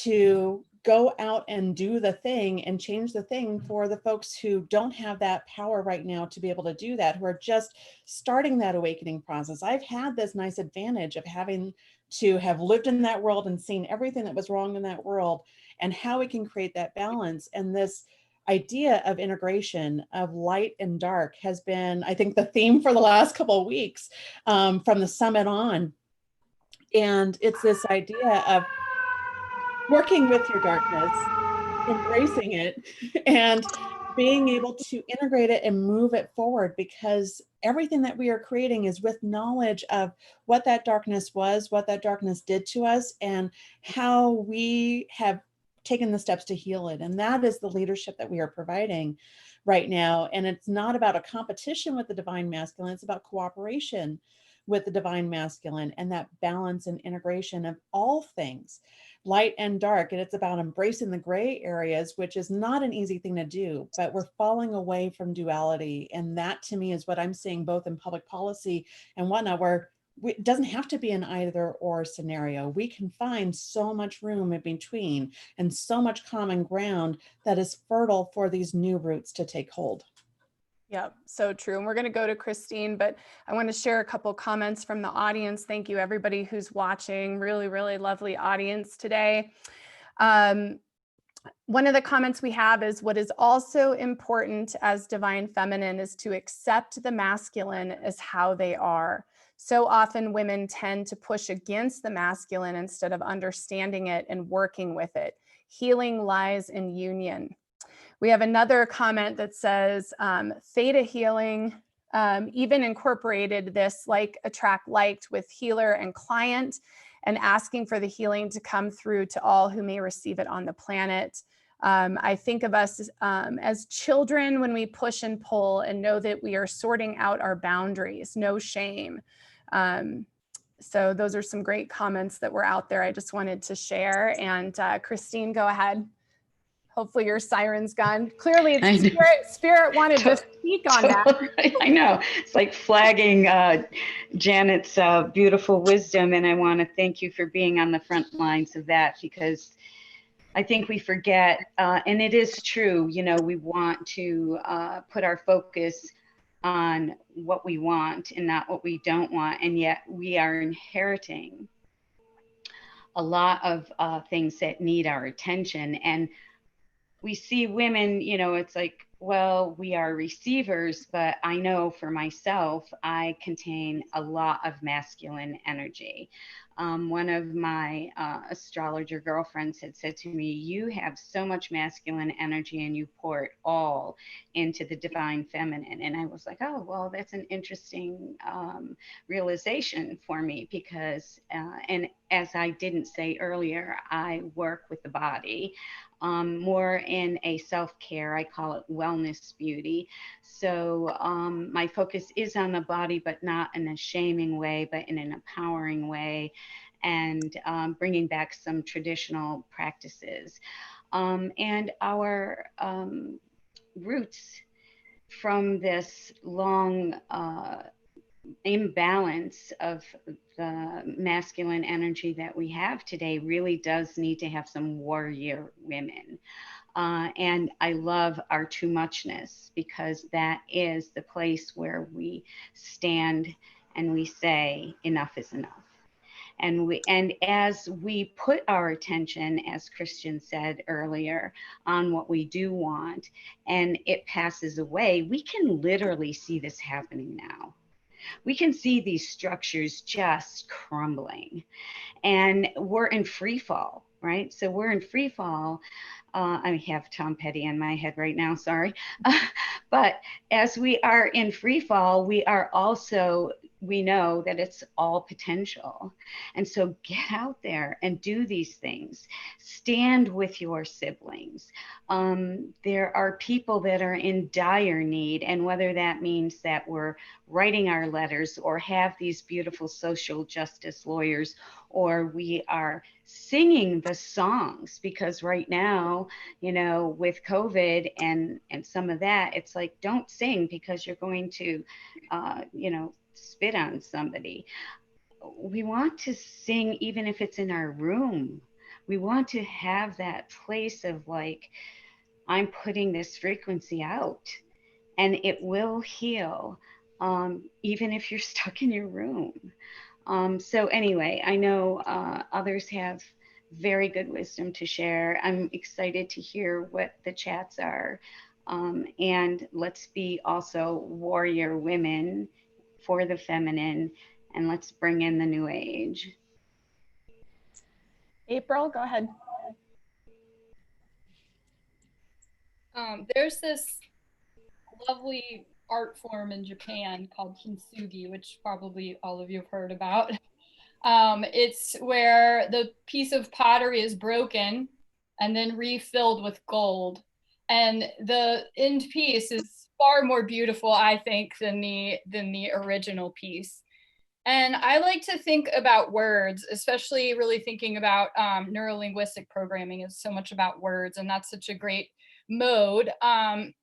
to go out and do the thing and change the thing for the folks who don't have that power right now to be able to do that, who are just starting that awakening process. I've had this nice advantage of having to have lived in that world and seen everything that was wrong in that world and how we can create that balance. And this idea of integration of light and dark has been, I think, the theme for the last couple of weeks, from the summit on. And it's this idea of working with your darkness, embracing it, and being able to integrate it and move it forward, because everything that we are creating is with knowledge of what that darkness was, what that darkness did to us, and how we have taken the steps to heal it. And that is the leadership that we are providing right now. And it's not about a competition with the divine masculine, it's about cooperation with the divine masculine and that balance and integration of all things, light and dark. And it's about embracing the gray areas, which is not an easy thing to do, but we're falling away from duality. And that, to me, is what I'm seeing both in public policy and whatnot, where it doesn't have to be an either or scenario. We can find so much room in between and so much common ground that is fertile for these new roots to take hold. Yep, so true. And we're going to go to Christine, but I want to share a couple comments from the audience. Thank you, everybody who's watching. Really, really lovely audience today. One of the comments we have is, what is also important as divine feminine is to accept the masculine as how they are. So often women tend to push against the masculine instead of understanding it and working with it. Healing lies in union. We have another comment that says, theta healing even incorporated this like attract liked with healer and client, and asking for the healing to come through to all who may receive it on the planet. I think of us as children when we push and pull and know that we are sorting out our boundaries, no shame. So those are some great comments that were out there I just wanted to share. And Christine, go ahead. Hopefully your siren's gone. Clearly spirit wanted to speak on that. I know. It's like flagging Janet's beautiful wisdom. And I want to thank you for being on the front lines of that, because I think we forget, and it is true, you know, we want to put our focus on what we want and not what we don't want. And yet we are inheriting a lot of things that need our attention. And we see women, you know, it's like, well, we are receivers, but I know for myself, I contain a lot of masculine energy. One of my astrologer girlfriends had said to me, you have so much masculine energy and you pour it all into the divine feminine. And I was like, oh, well, that's an interesting realization for me, because, and as I didn't say earlier, I work with the body. More in a self-care, I call it wellness beauty. So my focus is on the body, but not in a shaming way, but in an empowering way, and bringing back some traditional practices. And our roots from this long imbalance of the masculine energy that we have today really does need to have some warrior women. And I love our too muchness, because that is the place where we stand and we say enough is enough. And as we put our attention, as Christian said earlier, on what we do want, and it passes away, we can literally see this happening now. We can see these structures just crumbling, and we're in free fall, right? So we're in free fall. I have Tom Petty in my head right now, sorry. But as we are in free fall, we are also, we know that it's all potential. And so get out there and do these things. Stand with your siblings. There are people that are in dire need, and whether that means that we're writing our letters or have these beautiful social justice lawyers, or we are singing the songs, because right now, you know, with COVID and some of that, it's like, don't sing because you're going to, you know, spit on somebody. We want to sing even if it's in our room, we want to have that place of like, I'm putting this frequency out and it will heal, even if you're stuck in your room. So anyway, I know others have very good wisdom to share. I'm excited to hear what the chats are. And let's be also warrior women for the feminine, and let's bring in the new age. April, go ahead. There's this lovely art form in Japan called kintsugi, which probably all of you have heard about. It's where the piece of pottery is broken and then refilled with gold. And the end piece is far more beautiful, I think, than the original piece. And I like to think about words, especially really thinking about neuro-linguistic programming is so much about words, and that's such a great mode. And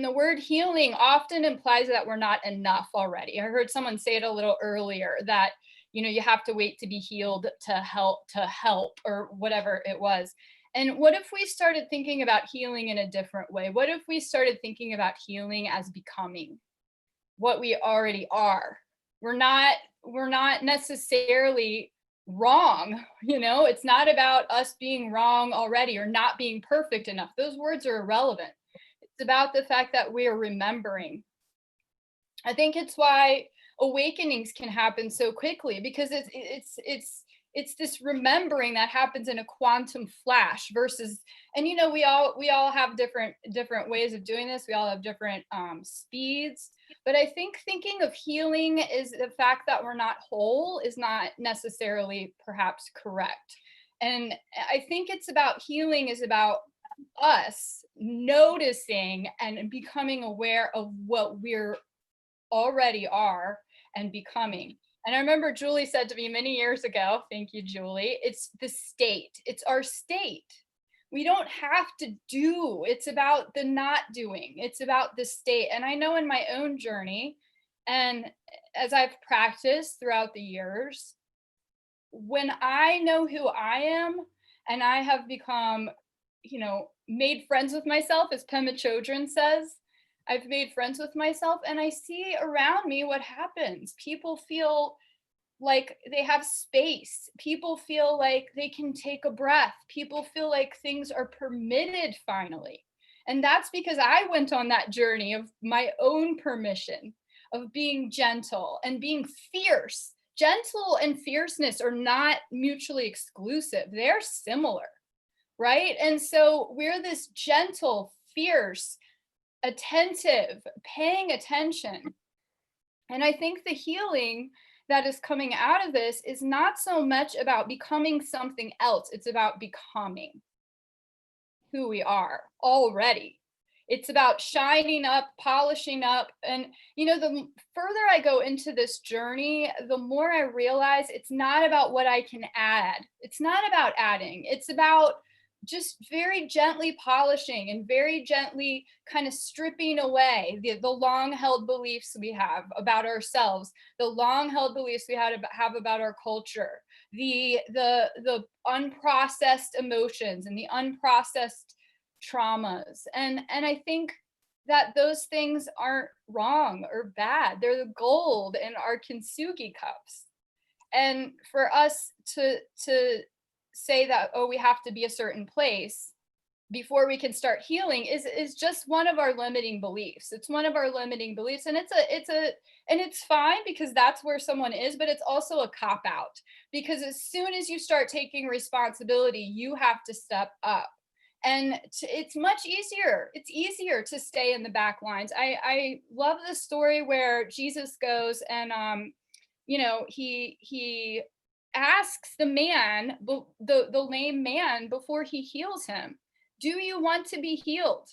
the word healing often implies that we're not enough already. I heard someone say it a little earlier that, you know, you have to wait to be healed to help or whatever it was. And what if we started thinking about healing in a different way? What if we started thinking about healing as becoming what we already are? We're not necessarily wrong, you know, it's not about us being wrong already or not being perfect enough. Those words are irrelevant. It's about the fact that we're remembering. I think it's why awakenings can happen so quickly, because it's this remembering that happens in a quantum flash versus, and you know, we all have different ways of doing this. We all have different speeds. But I think thinking of healing is the fact that we're not whole is not necessarily perhaps correct. And I think it's about healing is about us noticing and becoming aware of what we're already are and becoming. And I remember Julie said to me many years ago, thank you, Julie, it's the state. It's our state. We don't have to do, it's about the not doing. It's about the state. And I know in my own journey, and as I've practiced throughout the years, when I know who I am and I have become, you know, made friends with myself, as Pema Chodron says, I've made friends with myself and I see around me what happens. People feel like they have space. People feel like they can take a breath. People feel like things are permitted finally. And that's because I went on that journey of my own permission, of being gentle and being fierce. Gentle and fierceness are not mutually exclusive. They're similar, right? And so we're this gentle, fierce, attentive, paying attention. And I think the healing that is coming out of this is not so much about becoming something else. It's about becoming who we are already. It's about shining up, polishing up. And, you know, the further I go into this journey, the more I realize it's not about what I can add. It's not about adding. It's about just very gently polishing and very gently kind of stripping away the long held beliefs we have about ourselves, the long held beliefs we have about our culture, the unprocessed emotions and the unprocessed traumas. And I think that those things aren't wrong or bad. They're the gold in our kintsugi cups. And for us to say that, oh, we have to be a certain place before we can start healing is just one of our limiting beliefs. It's one of our limiting beliefs. And it's fine because that's where someone is, but it's also a cop out, because as soon as you start taking responsibility, you have to step up. And it's much easier. It's easier to stay in the back lines. I love the story where Jesus goes and, you know, he asks the man, the lame man, before he heals him, do you want to be healed?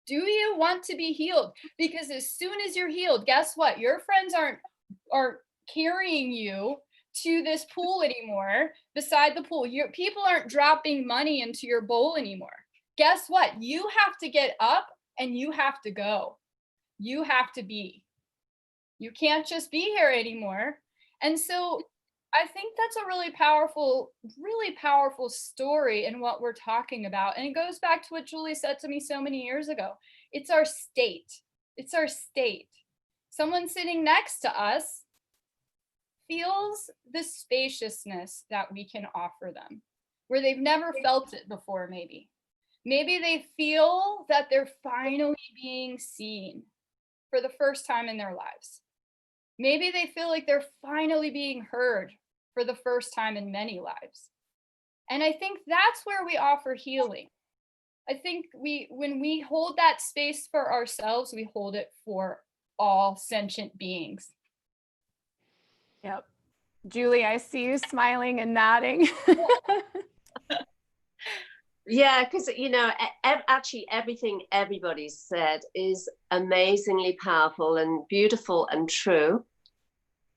Do you want to be healed? Because as soon as you're healed, guess what? Your friends aren't carrying you to this pool anymore, beside the pool. People aren't dropping money into your bowl anymore. Guess what? You have to get up and you have to go. You have to be. You can't just be here anymore. And so I think that's a really powerful story in what we're talking about. And it goes back to what Julie said to me so many years ago. It's our state. It's our state. Someone sitting next to us feels the spaciousness that we can offer them, where they've never felt it before, maybe. Maybe they feel that they're finally being seen for the first time in their lives. Maybe they feel like they're finally being heard for the first time in many lives. And I think that's where we offer healing. I think when we hold that space for ourselves, we hold it for all sentient beings. Yep. Julie, I see you smiling and nodding. Yeah, because, you know, actually everything everybody said is amazingly powerful and beautiful and true.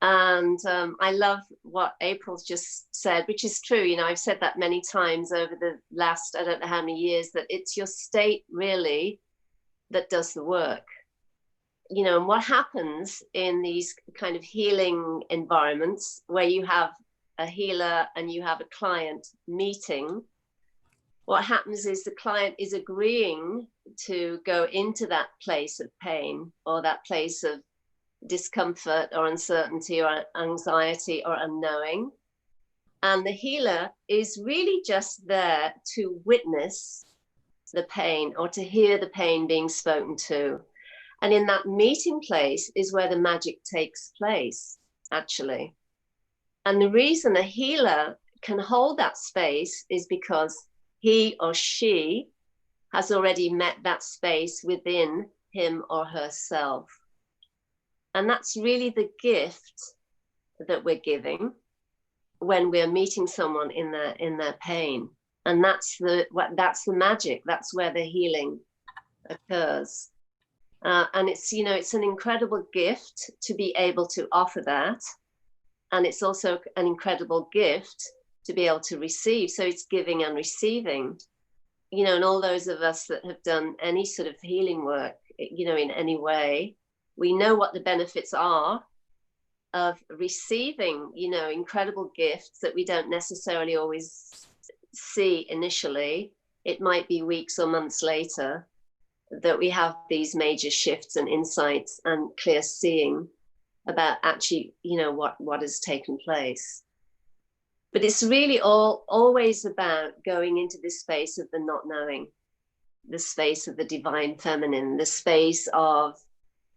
And I love what April's just said, which is true. You know, I've said that many times over the last, I don't know how many years, that it's your state really that does the work. You know, and what happens in these kind of healing environments where you have a healer and you have a client meeting, what happens is the client is agreeing to go into that place of pain or that place of discomfort or uncertainty or anxiety or unknowing. And the healer is really just there to witness the pain or to hear the pain being spoken to. And in that meeting place is where the magic takes place, actually. And the reason a healer can hold that space is because he or she has already met that space within him or herself. And that's really the gift that we're giving when we're meeting someone in their pain. And that's the magic. That's where the healing occurs. And it's, you know, it's an incredible gift to be able to offer that. And it's also an incredible gift to be able to receive. So it's giving and receiving, you know, and all those of us that have done any sort of healing work, you know, in any way, we know what the benefits are of receiving, you know, incredible gifts that we don't necessarily always see initially. It might be weeks or months later that we have these major shifts and insights and clear seeing about actually, you know, what has taken place. But it's really always about going into this space of the not knowing, the space of the divine feminine, the space of,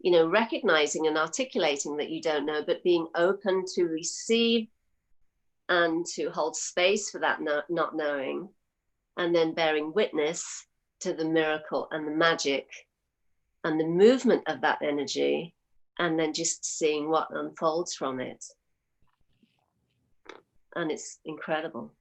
you know, recognizing and articulating that you don't know, but being open to receive and to hold space for that not knowing, and then bearing witness to the miracle and the magic and the movement of that energy, and then just seeing what unfolds from it. And it's incredible.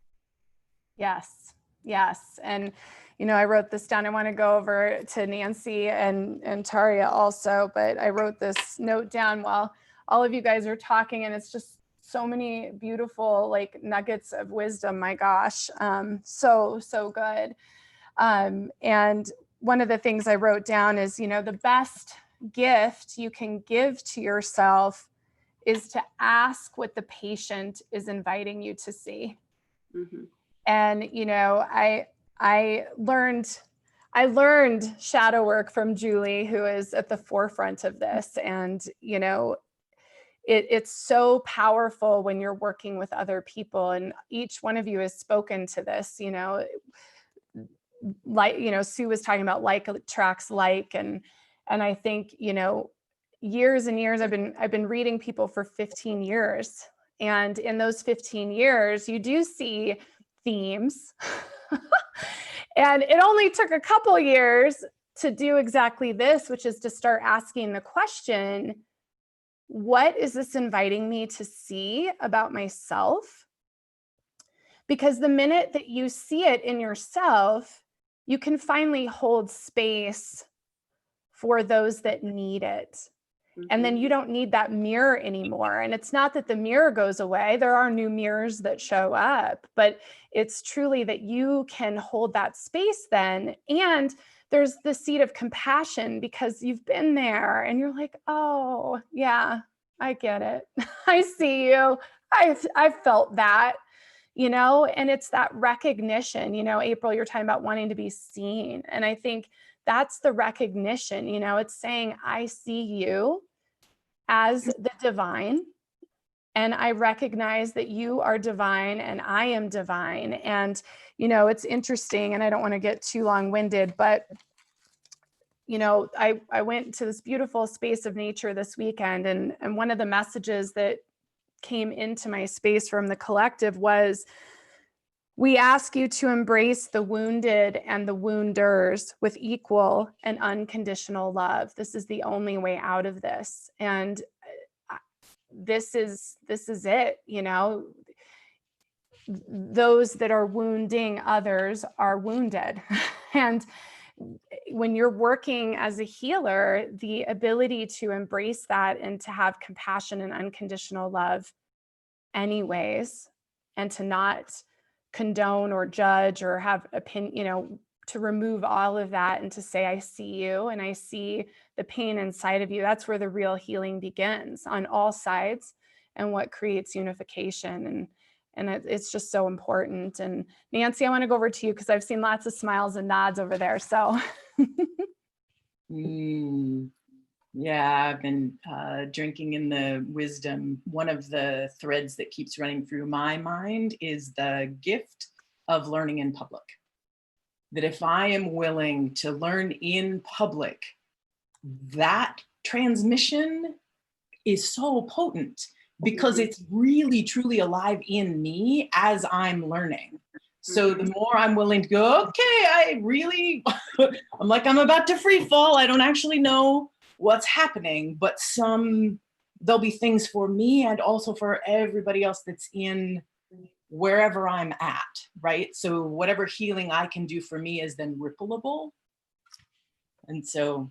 Yes, yes. And, you know, I wrote this down. I want to go over to Nancy and Taria also, but I wrote this note down while all of you guys are talking, and it's just so many beautiful like nuggets of wisdom. My gosh, so good. And one of the things I wrote down is, you know, the best gift you can give to yourself is to ask what the patient is inviting you to see. Mm-hmm. And, you know, I learned shadow work from Julie, who is at the forefront of this. And, you know, it's so powerful when you're working with other people, and each one of you has spoken to this, you know, like, you know, Sue was talking about like attracts like, and I think, you know, years and years, I've been reading people for 15 years. And in those 15 years, you do see themes. And it only took a couple years to do exactly this, which is to start asking the question, what is this inviting me to see about myself? Because the minute that you see it in yourself, you can finally hold space for those that need it. Mm-hmm. And then you don't need that mirror anymore. And it's not that the mirror goes away. There are new mirrors that show up, but it's truly that you can hold that space then. And there's the seed of compassion because you've been there and you're like, oh yeah, I get it. I see you. I've felt that, and it's that recognition, April, you're talking about wanting to be seen. And I think that's the recognition, it's saying, I see you as the divine, and I recognize that you are divine and I am divine. And, it's interesting, and I don't want to get too long-winded, but I went to this beautiful space of nature this weekend, and one of the messages that came into my space from the collective was, we ask you to embrace the wounded and the wounders with equal and unconditional love. This is the only way out of this. And this is it, those that are wounding others are wounded. And when you're working as a healer, the ability to embrace that and to have compassion and unconditional love anyways, and to not condone or judge or have opinion, to remove all of that and to say, I see you and I see the pain inside of you. That's where the real healing begins on all sides, and what creates unification. And it's just so important. And Nancy, I want to go over to you because I've seen lots of smiles and nods over there. So. Yeah, I've been drinking in the wisdom. One of the threads that keeps running through my mind is the gift of learning in public. That if I am willing to learn in public, that transmission is so potent, because it's really truly alive in me as I'm learning. So the more I'm willing to go, okay, I'm like, I'm about to free fall. I don't actually know what's happening, but there'll be things for me and also for everybody else that's in wherever I'm at, right? So whatever healing I can do for me is then rippleable. And so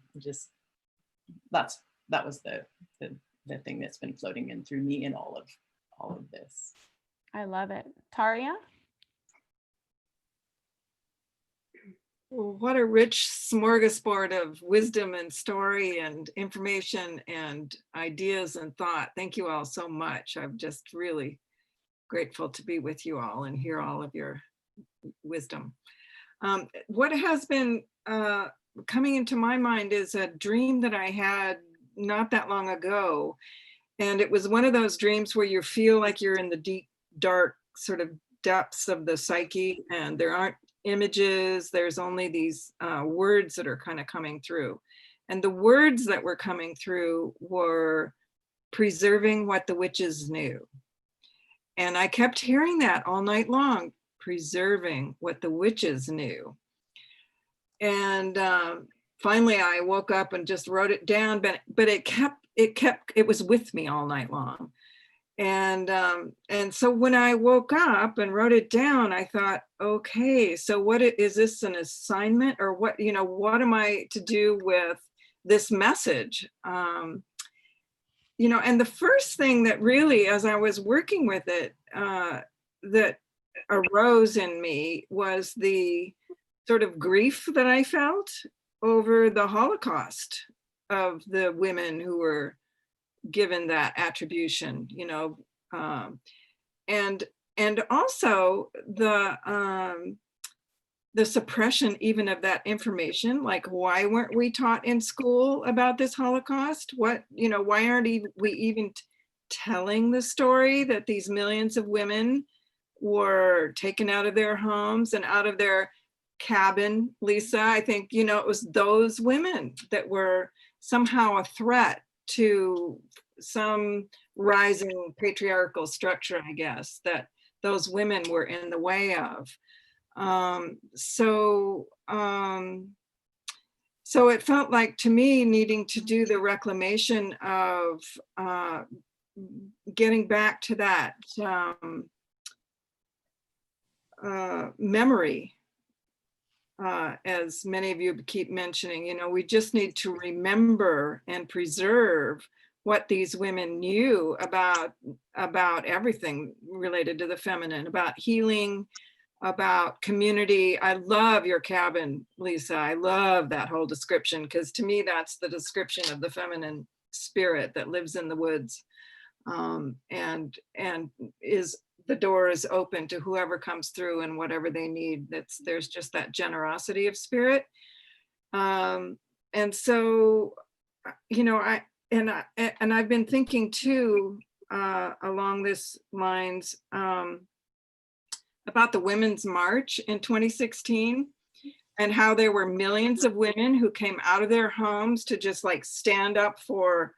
that was the thing that's been floating in through me in all of this. I love it. Taria? Well, what a rich smorgasbord of wisdom and story and information and ideas and thought. Thank you all so much. I'm just really grateful to be with you all and hear all of your wisdom. What has been coming into my mind is a dream that I had not that long ago. And it was one of those dreams where you feel like you're in the deep, dark sort of depths of the psyche, and there aren't images, there's only these words that are kind of coming through. And the words that were coming through were preserving what the witches knew. And I kept hearing that all night long, preserving what the witches knew. And finally I woke up and just wrote it down, but it was with me all night long. And so when I woke up and wrote it down, I thought, okay, so is this an assignment, or what am I to do with this message? And the first thing that really, as I was working with it, that arose in me was the sort of grief that I felt over the Holocaust of the women who were given that attribution, and also the suppression even of that information. Like, why weren't we taught in school about this Holocaust? Why aren't we even telling the story that these millions of women were taken out of their homes and out of their cabin, Lisa? I think, it was those women that were somehow a threat to some rising patriarchal structure, I guess, that those women were in the way of. So it felt like, to me, needing to do the reclamation of getting back to that memory. As many of you keep mentioning, we just need to remember and preserve what these women knew about everything related to the feminine, about healing, about community. I love your cabin, Lisa. I love that whole description, because to me, that's the description of the feminine spirit that lives in the woods. and is the door is open to whoever comes through and whatever they need. There's just that generosity of spirit. And so, you know, I've been thinking too, along this lines, about the Women's March in 2016 and how there were millions of women who came out of their homes to just like stand up for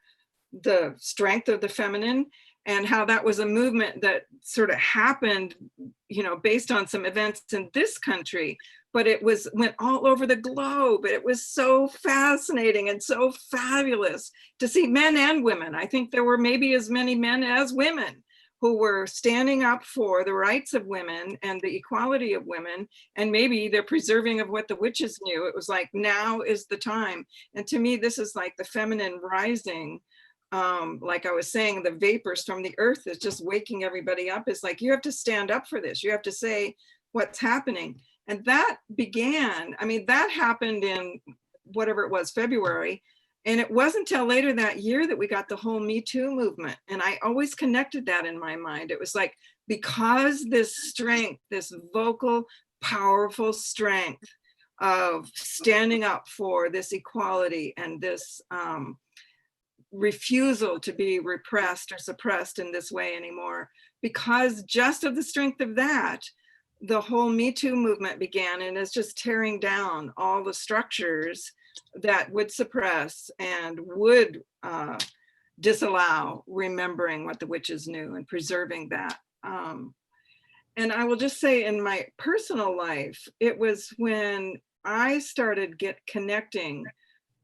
the strength of the feminine, and how that was a movement that sort of happened, you know, based on some events in this country, but it went all over the globe. It was so fascinating and so fabulous to see men and women. I think there were maybe as many men as women who were standing up for the rights of women and the equality of women, and maybe the preserving of what the witches knew. It was like, now is the time. And to me, this is like the feminine rising. Like I was saying, the vapors from the earth is just waking everybody up. It's like, you have to stand up for this. You have to say what's happening. And that began, I mean, that happened in whatever it was, February. And it wasn't until later that year that we got the whole Me Too movement. And I always connected that in my mind. It was like, because this strength, this vocal, powerful strength of standing up for this equality and this refusal to be repressed or suppressed in this way anymore, because just of the strength of that, the whole Me Too movement began, and is just tearing down all the structures that would suppress and would disallow remembering what the witches knew and preserving that. And I will just say, in my personal life, it was when I started connecting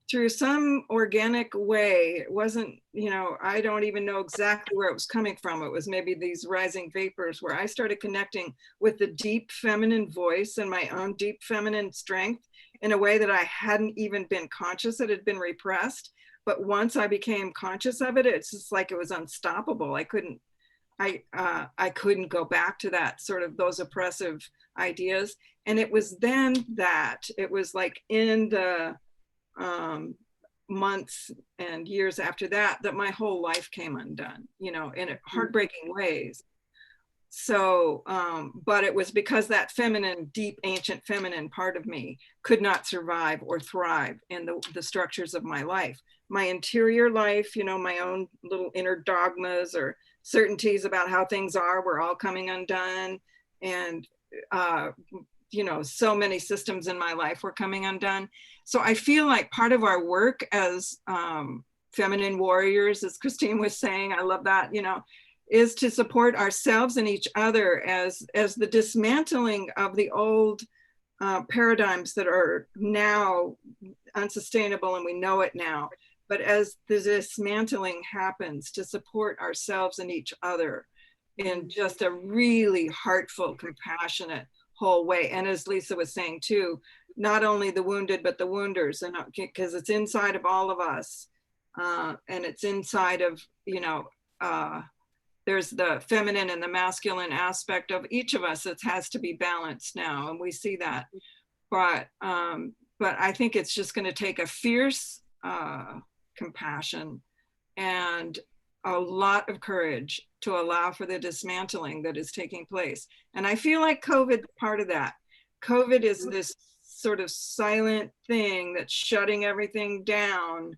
through some organic way. It wasn't, you know, I don't even know exactly where it was coming from. It was maybe these rising vapors where I started connecting with the deep feminine voice and my own deep feminine strength in a way that I hadn't even been conscious it had been repressed. But once I became conscious of it, it's just like it was unstoppable. I couldn't go back to that sort of those oppressive ideas. And it was then that it was like in the months and years after that, that my whole life came undone, you know, in heartbreaking ways. So, but it was because that feminine, deep, ancient feminine part of me could not survive or thrive in the structures of my life. My interior life, you know, my own little inner dogmas or certainties about how things are, were all coming undone. And, you know, so many systems in my life were coming undone. So I feel like part of our work as feminine warriors, as Christine was saying, I love that, you know, is to support ourselves and each other as the dismantling of the old paradigms that are now unsustainable, and we know it now. But as the dismantling happens, to support ourselves and each other in just a really heartful, compassionate whole way. And as Lisa was saying too, not only the wounded, but the wounders, and because it's inside of all of us, and it's inside of, you know, there's the feminine and the masculine aspect of each of us that has to be balanced now, and we see that. But I think it's just going to take a fierce compassion and a lot of courage to allow for the dismantling that is taking place. And I feel like COVID, part of that. COVID is this sort of silent thing that's shutting everything down.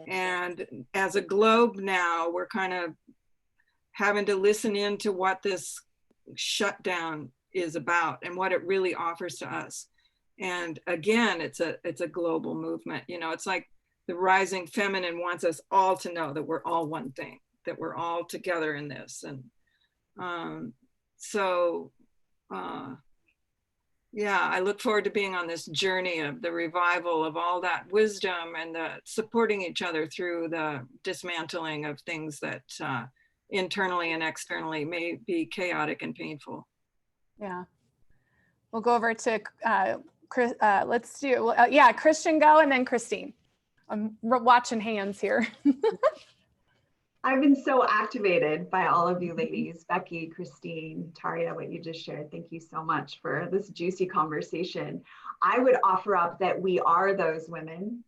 And as a globe now, we're kind of having to listen in to what this shutdown is about and what it really offers to us. And again, it's a global movement. You know, it's like the rising feminine wants us all to know that we're all one thing, that we're all together in this. And yeah, I look forward to being on this journey of the revival of all that wisdom and the supporting each other through the dismantling of things that internally and externally may be chaotic and painful. Yeah. We'll go over to let's do, yeah, Christian go, and then Christine. I'm watching hands here. I've been so activated by all of you ladies, Becky, Christine, Taria, what you just shared. Thank you so much for this juicy conversation. I would offer up that we are those women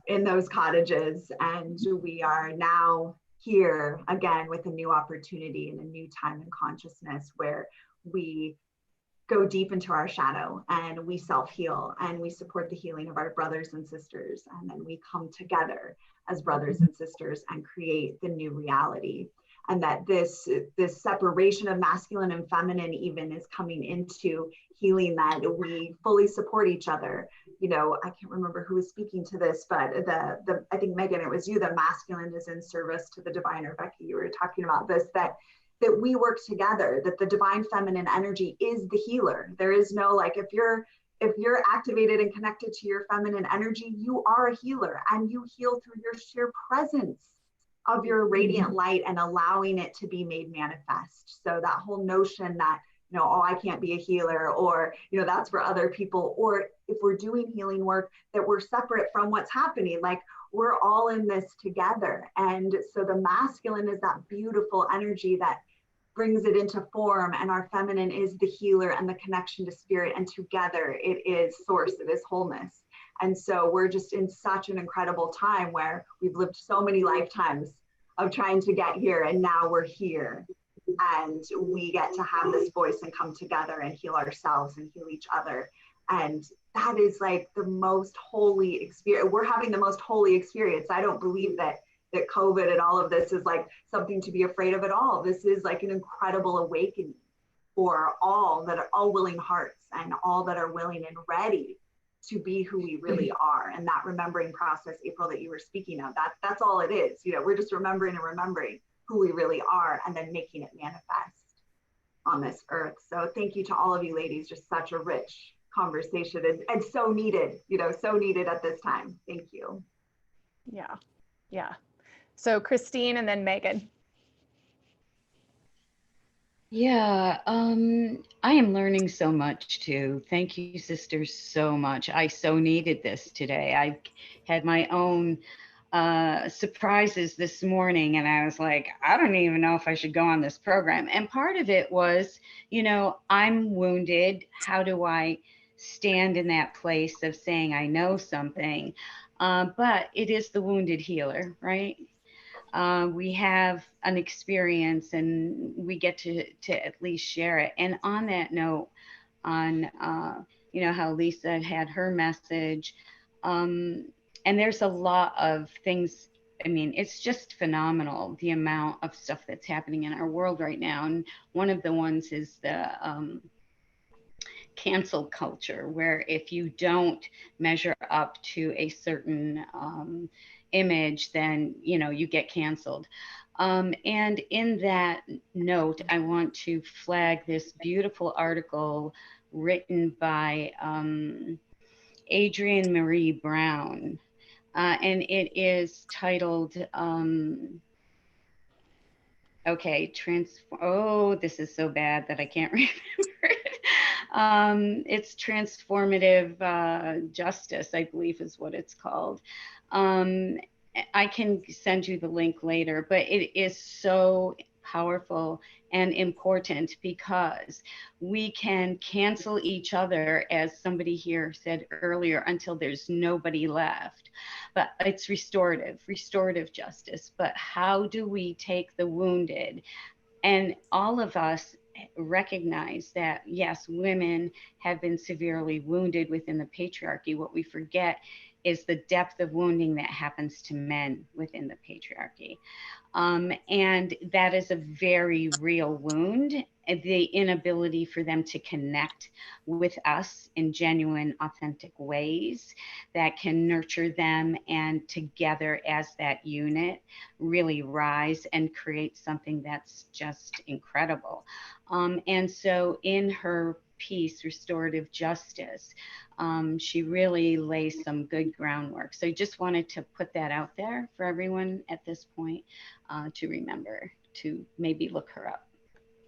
in those cottages, and we are now here again with a new opportunity and a new time in consciousness where we go deep into our shadow and we self-heal and we support the healing of our brothers and sisters. And then we come together as brothers and sisters and create the new reality. And that this separation of masculine and feminine even is coming into healing, that we fully support each other. You know, I can't remember who was speaking to this, but I think Megan, it was you, the masculine is in service to the divine, or Becky, you were talking about this, that we work together, that the divine feminine energy is the healer. There is no, like, if you're activated and connected to your feminine energy, you are a healer, and you heal through your sheer presence of your radiant light and allowing it to be made manifest. So that whole notion that, you know, oh, I can't be a healer, or, you know, that's for other people, or if we're doing healing work, that we're separate from what's happening. Like, we're all in this together. And so the masculine is that beautiful energy that brings it into form, and our feminine is the healer and the connection to spirit, and together it is source, it is wholeness. And so we're just in such an incredible time where we've lived so many lifetimes of trying to get here, and now we're here, and we get to have this voice and come together and heal ourselves and heal each other. And that is like the most holy experience. We're having the most holy experience. I don't believe that COVID and all of this is like something to be afraid of at all. This is like an incredible awakening for all that are all willing hearts, and all that are willing and ready to be who we really are. And that remembering process, April, that you were speaking of, that's all it is. You know, we're just remembering who we really are, and then making it manifest on this earth. So thank you to all of you ladies, just such a rich conversation, and so needed, you know, so needed at this time. Thank you. Yeah. Yeah. So Christine and then Megan. Yeah, I am learning so much too. Thank you, sisters, so much. I so needed this today. I had my own surprises this morning, and I was like, I don't even know if I should go on this program. And part of it was, you know, I'm wounded. How do I stand in that place of saying I know something? But it is the wounded healer, right? We have an experience, and we get to at least share it. And on that note, on you know, how Lisa had her message, and there's a lot of things. I mean, it's just phenomenal, the amount of stuff that's happening in our world right now. And one of the ones is the cancel culture, where if you don't measure up to a certain image, then, you know, you get canceled. And in that note, I want to flag this beautiful article written by Adrienne Marie Brown. And it is titled, oh, this is so bad that I can't remember it. It's Transformative Justice, I believe is what it's called. I can send you the link later, but it is so powerful and important, because we can cancel each other, as somebody here said earlier, until there's nobody left. But it's restorative justice. But how do we take the wounded? And all of us recognize that, yes, women have been severely wounded within the patriarchy. What we forget is the depth of wounding that happens to men within the patriarchy. And that is a very real wound, the inability for them to connect with us in genuine, authentic ways that can nurture them, and together as that unit really rise and create something that's just incredible. And so in her piece, Restorative Justice, she really lays some good groundwork. So I just wanted to put that out there for everyone at this point, to remember to maybe look her up.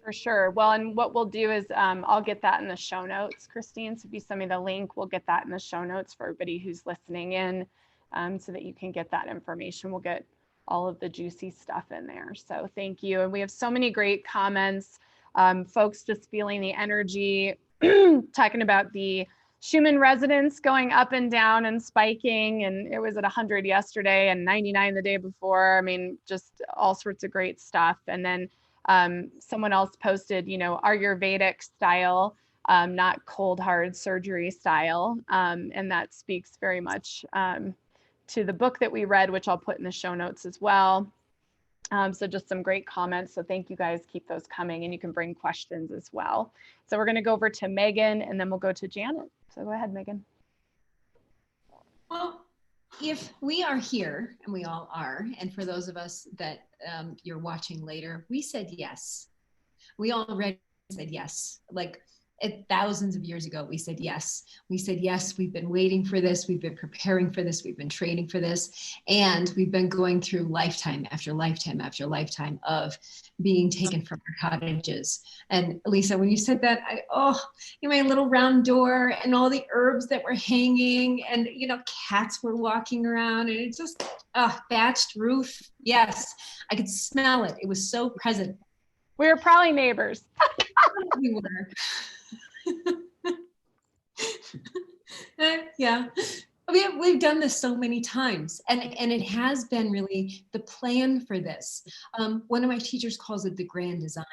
For sure. Well, and what we'll do is I'll get that in the show notes, Christine. So if you send me the link, we'll get that in the show notes for everybody who's listening in, so that you can get that information. We'll get all of the juicy stuff in there. So thank you. And we have so many great comments, folks just feeling the energy, talking about the Schumann resonance going up and down and spiking, and it was at 100 yesterday and 99 the day before. I mean, just all sorts of great stuff. And then someone else posted, you know, Ayurvedic style, not cold hard surgery style, and that speaks very much to the book that we read, which I'll put in the show notes as well. So just some great comments. So thank you guys. Keep those coming, and you can bring questions as well. So we're going to go over to Megan, and then we'll go to Janet. So go ahead, Megan. Well, if we are here, and we all are, and for those of us that you're watching later, we said yes. We already said yes. Like thousands of years ago, we said yes. We said yes. We've been waiting for this. We've been preparing for this. We've been training for this. And we've been going through lifetime after lifetime after lifetime of being taken from our cottages. And Lisa, when you said that, my little round door and all the herbs that were hanging, and, you know, cats were walking around, and it's just thatched roof. Yes, I could smell it. It was so present. We were probably neighbors. We were. Yeah, we've done this so many times, and it has been really the plan for this. One of my teachers calls it the grand design.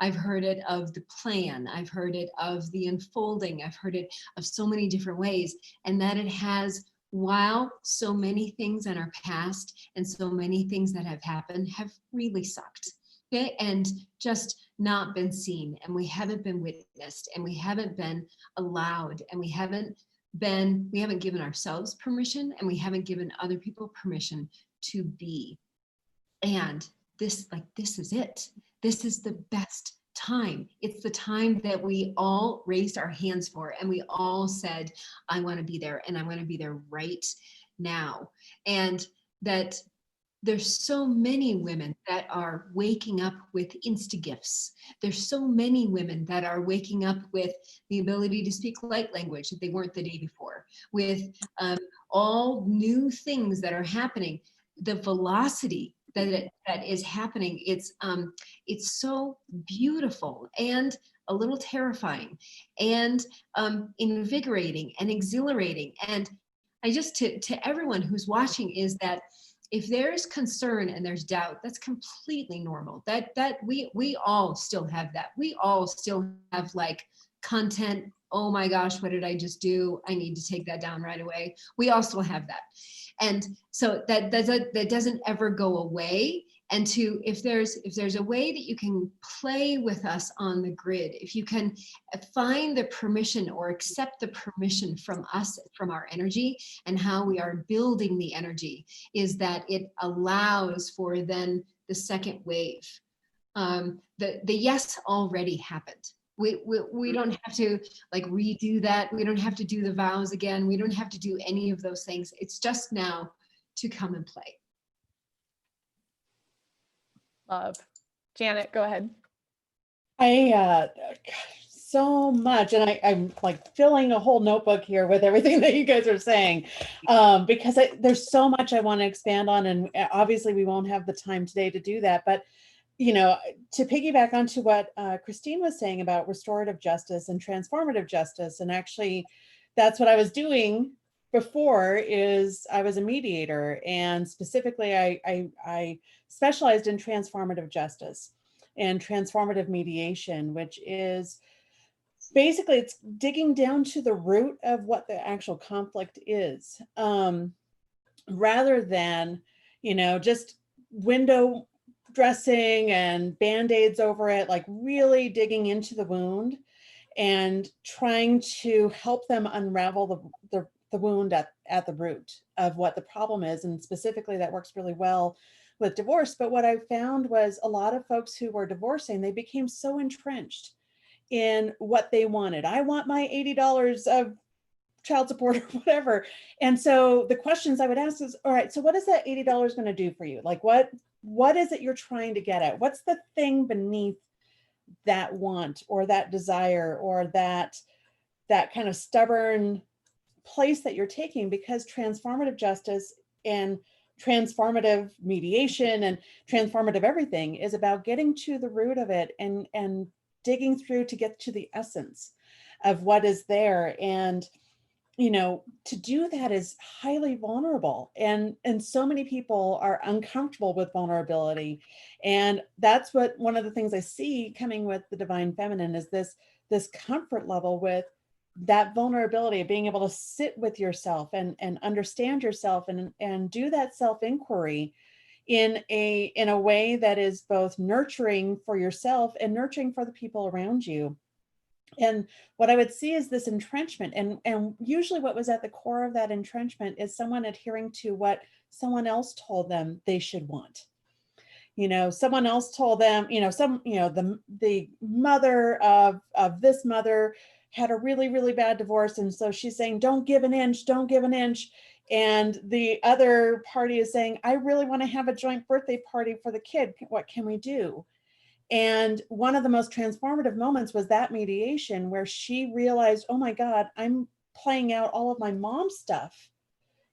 I've heard it of the plan. I've heard it of the unfolding. I've heard it of so many different ways, and that it has, while so many things in our past and so many things that have happened have really sucked. Okay, and just not been seen, and we haven't been witnessed, and we haven't been allowed, and we haven't given ourselves permission, and we haven't given other people permission to be. And this is it. This is the best time. It's the time that we all raised our hands for, and we all said, I want to be there, and I want to be there right now. And that there's so many women that are waking up with insta-gifts. There's so many women that are waking up with the ability to speak light language that they weren't the day before, with all new things that are happening. The velocity that is happening, it's so beautiful and a little terrifying and invigorating and exhilarating. And I just, to everyone who's watching, is that if there's concern and there's doubt, that's completely normal. That we all still have that. We all still have like content. Oh my gosh, what did I just do? I need to take that down right away. We all still have that. And so that doesn't ever go away. And if there's a way that you can play with us on the grid, if you can find the permission or accept the permission from us, from our energy, and how we are building the energy, is that it allows for then the second wave. The yes already happened. We don't have to like redo that. We don't have to do the vows again. We don't have to do any of those things. It's just now to come and play. Love. Janet, go ahead. So much, and I'm like filling a whole notebook here with everything that you guys are saying, because there's so much I want to expand on, and obviously we won't have the time today to do that. But you know, to piggyback onto what Christine was saying about restorative justice and transformative justice, and actually that's what I was doing before. Is I was a mediator, and specifically I specialized in transformative justice and transformative mediation, which is basically it's digging down to the root of what the actual conflict is, rather than, you know, just window dressing and band-aids over it, like really digging into the wound and trying to help them unravel the wound at the root of what the problem is. And specifically that works really well with divorce. But what I found was a lot of folks who were divorcing, they became so entrenched in what they wanted. I want my $80 of child support or whatever. And so the questions I would ask is, all right, so what is that $80 going to do for you? Like what is it you're trying to get at? What's the thing beneath that want or that desire or that kind of stubborn place that you're taking? Because transformative justice and transformative mediation and transformative everything is about getting to the root of it and digging through to get to the essence of what is there. And you know, to do that is highly vulnerable, and so many people are uncomfortable with vulnerability. And that's what one of the things I see coming with the divine feminine is this comfort level with that vulnerability of being able to sit with yourself and understand yourself and do that self-inquiry in a way that is both nurturing for yourself and nurturing for the people around you. And what I would see is this entrenchment. And usually what was at the core of that entrenchment is someone adhering to what someone else told them they should want. You know, someone else told them, you know, the mother of this mother had a really, really bad divorce. And so she's saying, don't give an inch, don't give an inch. And the other party is saying, I really want to have a joint birthday party for the kid. What can we do? And one of the most transformative moments was that mediation where she realized, oh my God, I'm playing out all of my mom's stuff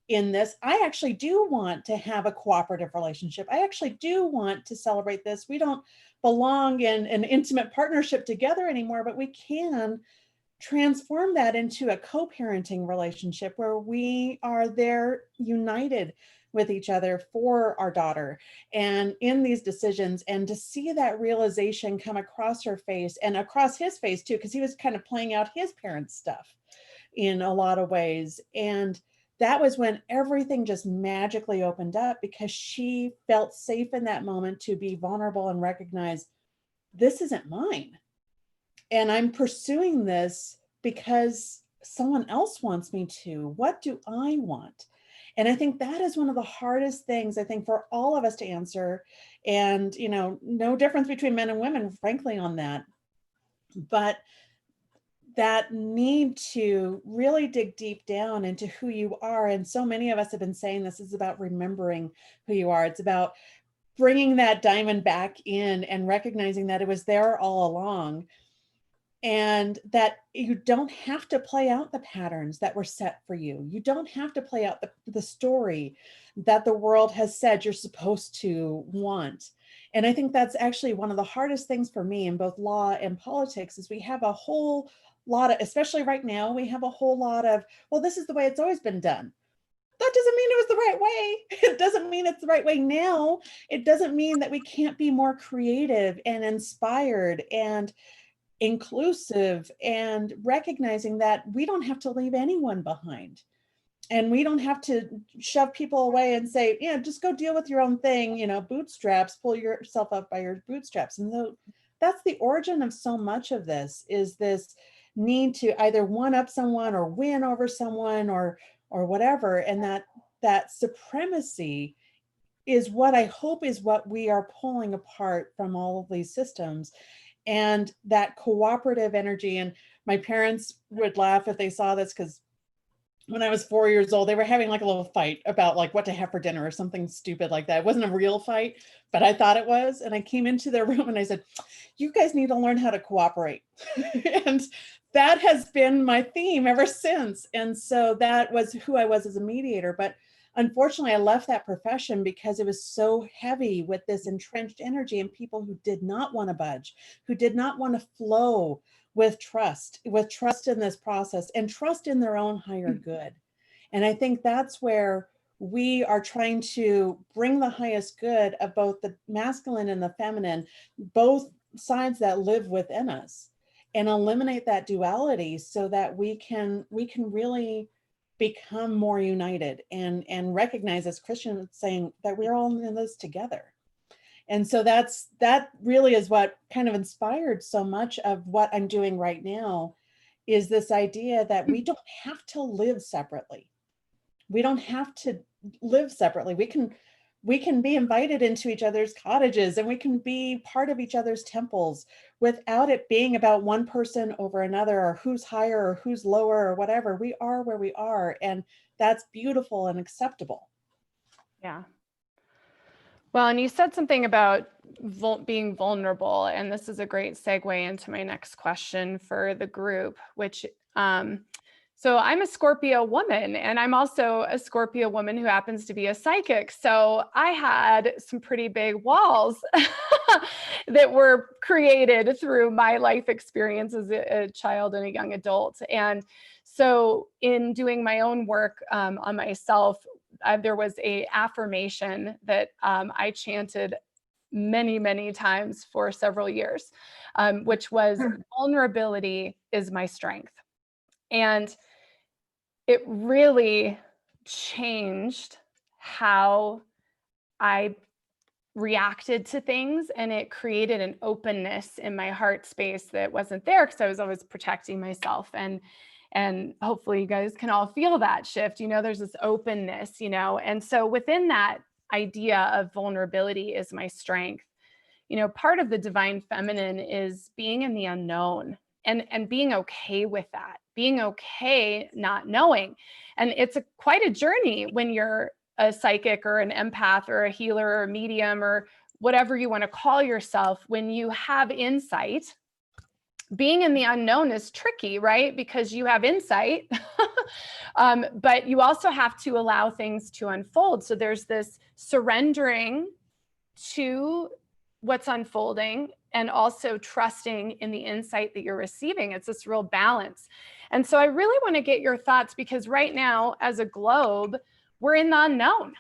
in this. I actually do want to have a cooperative relationship. I actually do want to celebrate this. We don't belong in an intimate partnership together anymore, but we can transform that into a co-parenting relationship where we are there united with each other for our daughter and in these decisions. And to see that realization come across her face and across his face too, because he was kind of playing out his parents' stuff in a lot of ways. And that was when everything just magically opened up, because she felt safe in that moment to be vulnerable and recognize, this isn't mine. And I'm pursuing this because someone else wants me to. What do I want? And I think that is one of the hardest things, I think, for all of us to answer. And, you know, no difference between men and women, frankly, on that. But that need to really dig deep down into who you are. And so many of us have been saying this is about remembering who you are. It's about bringing that diamond back in and recognizing that it was there all along. And that you don't have to play out the patterns that were set for you. You don't have to play out the story that the world has said you're supposed to want. And I think that's actually one of the hardest things for me in both law and politics is we have a whole lot of, especially right now, we have a whole lot of, well, this is the way it's always been done. That doesn't mean it was the right way. It doesn't mean it's the right way now. It doesn't mean that we can't be more creative and inspired and inclusive and recognizing that we don't have to leave anyone behind. And we don't have to shove people away and say, yeah, just go deal with your own thing, you know, bootstraps, pull yourself up by your bootstraps. And that's the origin of so much of this, is this need to either one up someone or win over someone or whatever. And that supremacy is what I hope is what we are pulling apart from all of these systems. And that cooperative energy. And my parents would laugh if they saw this, because when I was 4 years old, they were having like a little fight about like what to have for dinner or something stupid like that. It wasn't a real fight, but I thought it was. And I came into their room and I said, you guys need to learn how to cooperate. And that has been my theme ever since. And so that was who I was as a mediator. But unfortunately, I left that profession because it was so heavy with this entrenched energy and people who did not want to budge, who did not want to flow with trust in this process and trust in their own higher good. And I think that's where we are trying to bring the highest good of both the masculine and the feminine, both sides that live within us, and eliminate that duality so that we can really become more united and recognize, as Christians saying, that we're all in this together. And so that really is what kind of inspired so much of what I'm doing right now, is this idea that we don't have to live separately. We don't have to live separately. We can be invited into each other's cottages and we can be part of each other's temples without it being about one person over another or who's higher or who's lower or whatever. We are where we are, and that's beautiful and acceptable. Yeah. Well, and you said something about being vulnerable, and this is a great segue into my next question for the group, which, so I'm a Scorpio woman, and I'm also a Scorpio woman who happens to be a psychic. So I had some pretty big walls that were created through my life experience as a child and a young adult. And So in doing my own work on myself, there was a affirmation that I chanted many, many times for several years, which was vulnerability is my strength. And it really changed how I reacted to things, and it created an openness in my heart space that wasn't there because I was always protecting myself. And hopefully you guys can all feel that shift. There's this openness, and so within that idea of vulnerability is my strength, part of the divine feminine is being in the unknown and being okay with that, being okay not knowing. And it's quite a journey when you're a psychic or an empath or a healer or a medium or whatever you want to call yourself. When you have insight, being in the unknown is tricky, right? Because you have insight, but you also have to allow things to unfold. So there's this surrendering to what's unfolding and also trusting in the insight that you're receiving. It's this real balance. And so I really want to get your thoughts, because right now as a globe, we're in the unknown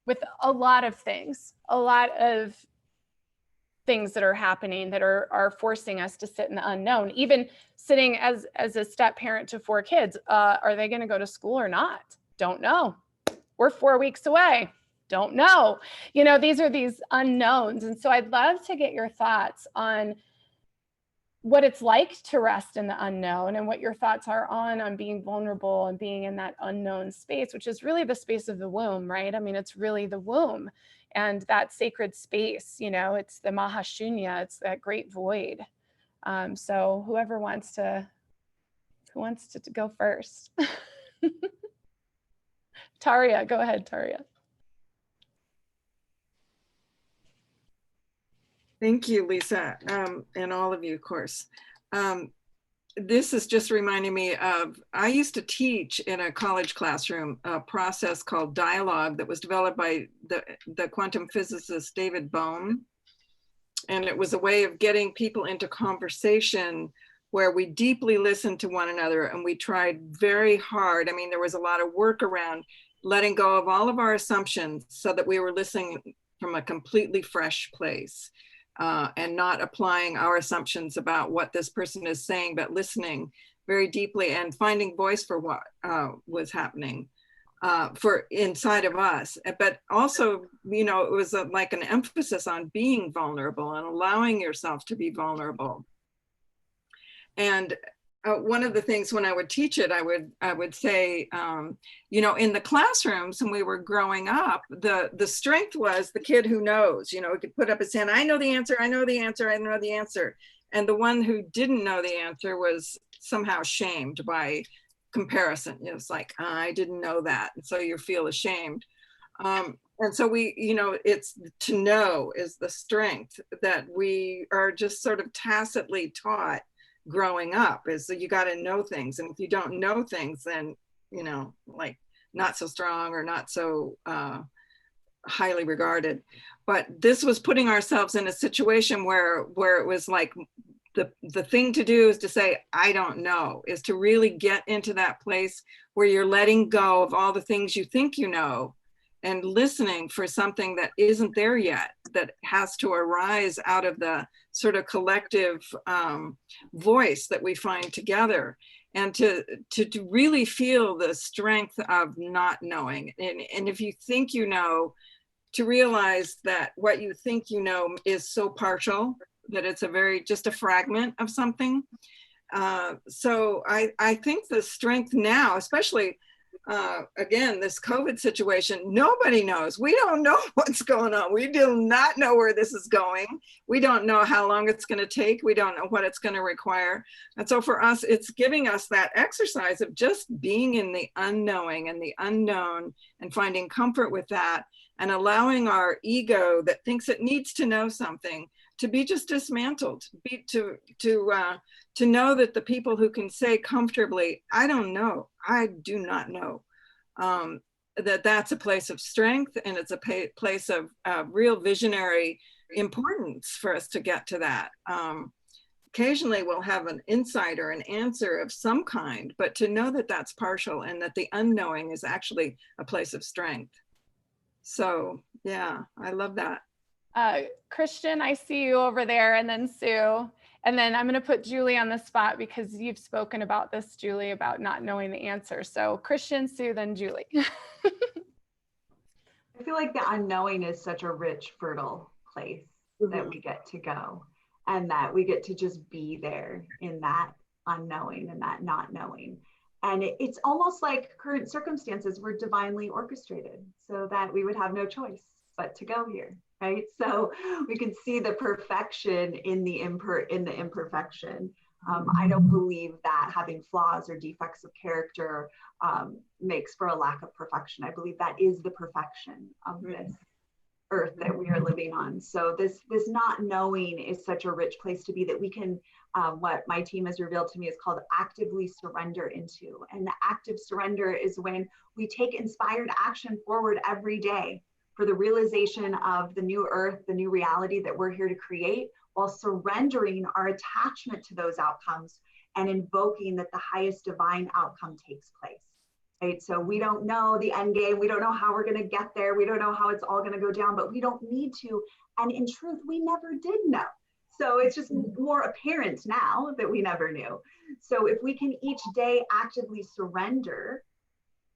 with a lot of things that are happening that are forcing us to sit in the unknown. Even sitting as a step parent to 4 kids, are they going to go to school or not? Don't know. We're 4 weeks away. Don't know. These are these unknowns. And so I'd love to get your thoughts on what it's like to rest in the unknown, and what your thoughts are on being vulnerable and being in that unknown space, which is really the space of the womb, right? I mean, it's really the womb and that sacred space, it's the Mahashunya, it's that great void. So who wants to go first? Taria, go ahead, Taria. Thank you, Lisa, and all of you, of course. This is just reminding me of, I used to teach in a college classroom a process called dialogue that was developed by the quantum physicist David Bohm. And it was a way of getting people into conversation where we deeply listened to one another, and we tried very hard. I mean, there was a lot of work around letting go of all of our assumptions so that we were listening from a completely fresh place. And not applying our assumptions about what this person is saying, but listening very deeply and finding voice for what was happening for inside of us. But also, it was like an emphasis on being vulnerable and allowing yourself to be vulnerable. And one of the things when I would teach it, I would say, in the classrooms when we were growing up, the strength was the kid who knows, could put up his hand, I know the answer, I know the answer, I know the answer. And the one who didn't know the answer was somehow shamed by comparison. It's like, I didn't know that. And so you feel ashamed. And so it's to know is the strength that we are just sort of tacitly taught growing up, is that you got to know things. And if you don't know things, then, like not so strong or not so highly regarded. But this was putting ourselves in a situation where it was like, the thing to do is to say, I don't know, is to really get into that place where you're letting go of all the things you think you know and listening for something that isn't there yet, that has to arise out of the sort of collective voice that we find together, and to really feel the strength of not knowing. And if you think you know, to realize that what you think you know is so partial, that it's just a fragment of something. So I think the strength now, especially again, this COVID situation, nobody knows. We don't know what's going on. We do not know where this is going. We don't know how long it's going to take. We don't know what it's going to require. And so for us, it's giving us that exercise of just being in the unknowing and the unknown and finding comfort with that, and allowing our ego that thinks it needs to know something to be just dismantled, to know that the people who can say comfortably, I don't know, I do not know, that's a place of strength, and it's a place of real visionary importance for us to get to that. occasionally we'll have an insight or an answer of some kind, but to know that that's partial and that the unknowing is actually a place of strength. So yeah, I love that. Christian, I see you over there, and then Sue. And then I'm going to put Julie on the spot because you've spoken about this, Julie, about not knowing the answer. So Christian, Sue, then Julie. I feel like the unknowing is such a rich, fertile place that we get to go, and that we get to just be there in that unknowing and that not knowing. And it's almost like current circumstances were divinely orchestrated so that we would have no choice but to go here, right? So we can see the perfection in the imperfection. I don't believe that having flaws or defects of character makes for a lack of perfection. I believe that is the perfection of this earth that we are living on. So this not knowing is such a rich place to be, that we can, what my team has revealed to me is called actively surrender into. And the active surrender is when we take inspired action forward every day for the realization of the new earth, the new reality that we're here to create, while surrendering our attachment to those outcomes and invoking that the highest divine outcome takes place. Right? So we don't know the end game. We don't know how we're going to get there. We don't know how it's all going to go down, but we don't need to. And in truth, we never did know. So it's just more apparent now that we never knew. So if we can each day actively surrender,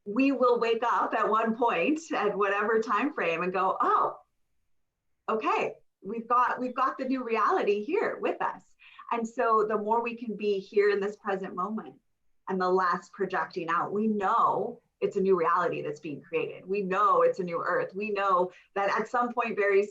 we will wake up at one point at whatever time frame and go, oh, okay, we've got the new reality here with us. And so the more we can be here in this present moment and the less projecting out, we know it's a new reality that's being created. We know it's a new earth. We know that at some point very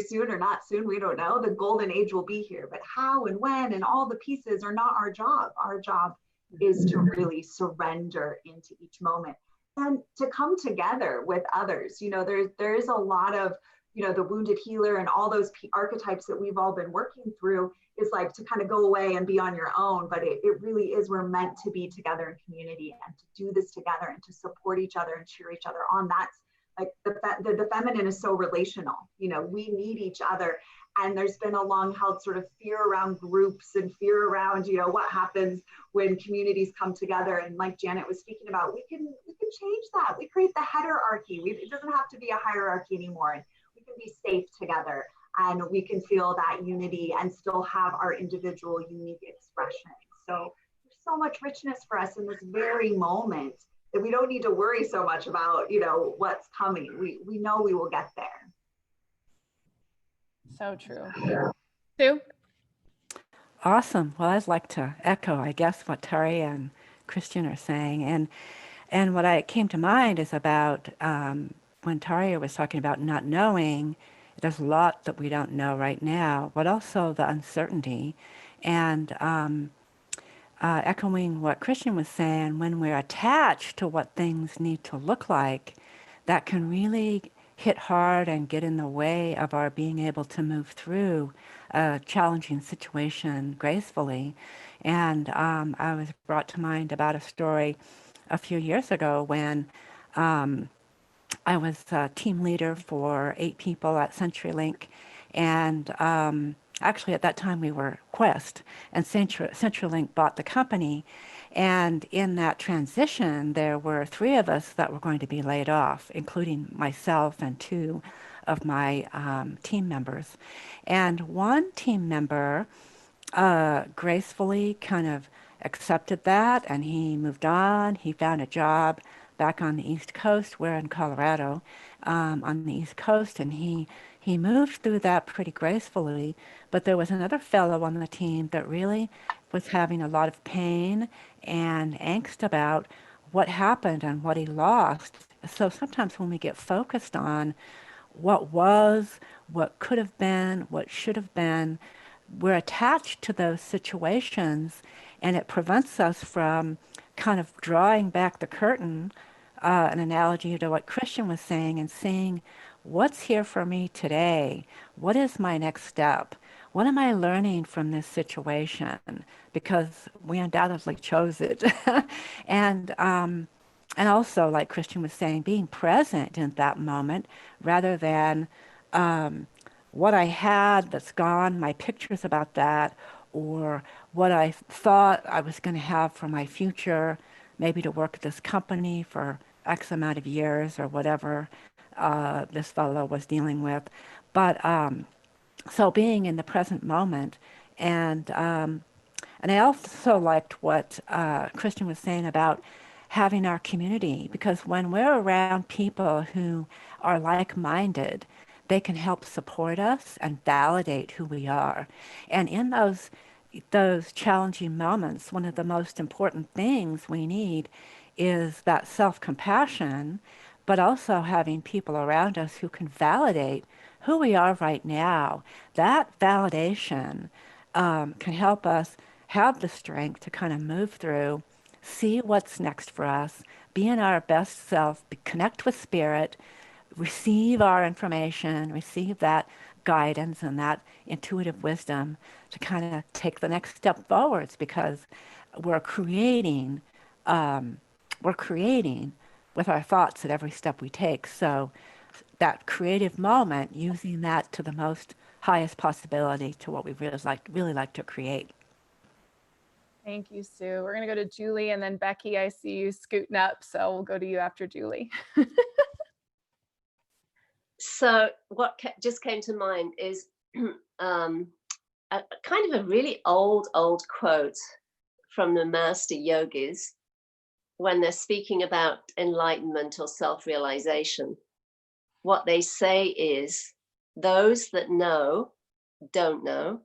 soon or not soon, we don't know, the golden age will be here. But how and when and all the pieces are not our job. Our job is to really surrender into each moment and to come together with others. You know, there is a lot of, you know, the wounded healer and all those archetypes that we've all been working through is like to kind of go away and be on your own, but it really is, we're meant to be together in community and to do this together and to support each other and cheer each other on. That's like the feminine is so relational. You know, we need each other. And there's been a long held sort of fear around groups and fear around, you know, what happens when communities come together. And like Janet was speaking about, we can change that. We create the heterarchy. It doesn't have to be a hierarchy anymore. And we can be safe together and we can feel that unity and still have our individual unique expression. So there's so much richness for us in this very moment that we don't need to worry so much about, you know, what's coming. We know we will get there. So true. Sue? Awesome. Well, I'd like to echo, I guess, what Terry and Christian are saying. And what I came to mind is about when Taria was talking about not knowing, there's a lot that we don't know right now, but also the uncertainty. And echoing what Christian was saying, when we're attached to what things need to look like, that can really hit hard and get in the way of our being able to move through a challenging situation gracefully. And I was brought to mind about a story a few years ago when I was a team leader for 8 people at CenturyLink, and actually at that time we were Quest, and CenturyLink bought the company, and in that transition there were 3 of us that were going to be laid off, including myself and 2 of my team members. And one team member gracefully kind of accepted that, and he moved on. He found a job back on the East Coast. We're in Colorado, on the East Coast, and he moved through that pretty gracefully. But there was another fellow on the team that really was having a lot of pain and angst about what happened and what he lost. So sometimes when we get focused on what was, what could have been, what should have been, we're attached to those situations, and it prevents us from kind of drawing back the curtain, an analogy to what Christian was saying, and seeing what's here for me today. What is my next step? What am I learning from this situation? Because we undoubtedly chose it. And also, like Christian was saying, being present in that moment rather than what I had that's gone, my pictures about that, or what I thought I was going to have for my future, maybe to work at this company for X amount of years or whatever this fellow was dealing with. But so being in the present moment, and I also liked what Christian was saying about having our community, because when we're around people who are like-minded, they can help support us and validate who we are. And in those challenging moments, one of the most important things we need is that self-compassion, but also having people around us who can validate who we are right now. That validation can help us have the strength to kind of move through, see what's next for us, be in our best self, connect with spirit, receive our information, receive that guidance and that intuitive wisdom to kind of take the next step forwards, because we're creating, we're creating with our thoughts at every step we take. So that creative moment, using that to the most highest possibility to what we really like to create. Thank you, Sue. We're going to go to Julie, and then Becky, I see you scooting up, so we'll go to you after Julie. So what just came to mind is kind of a really old quote from the master yogis when they're speaking about enlightenment or self-realization. What they say is, those that know don't know.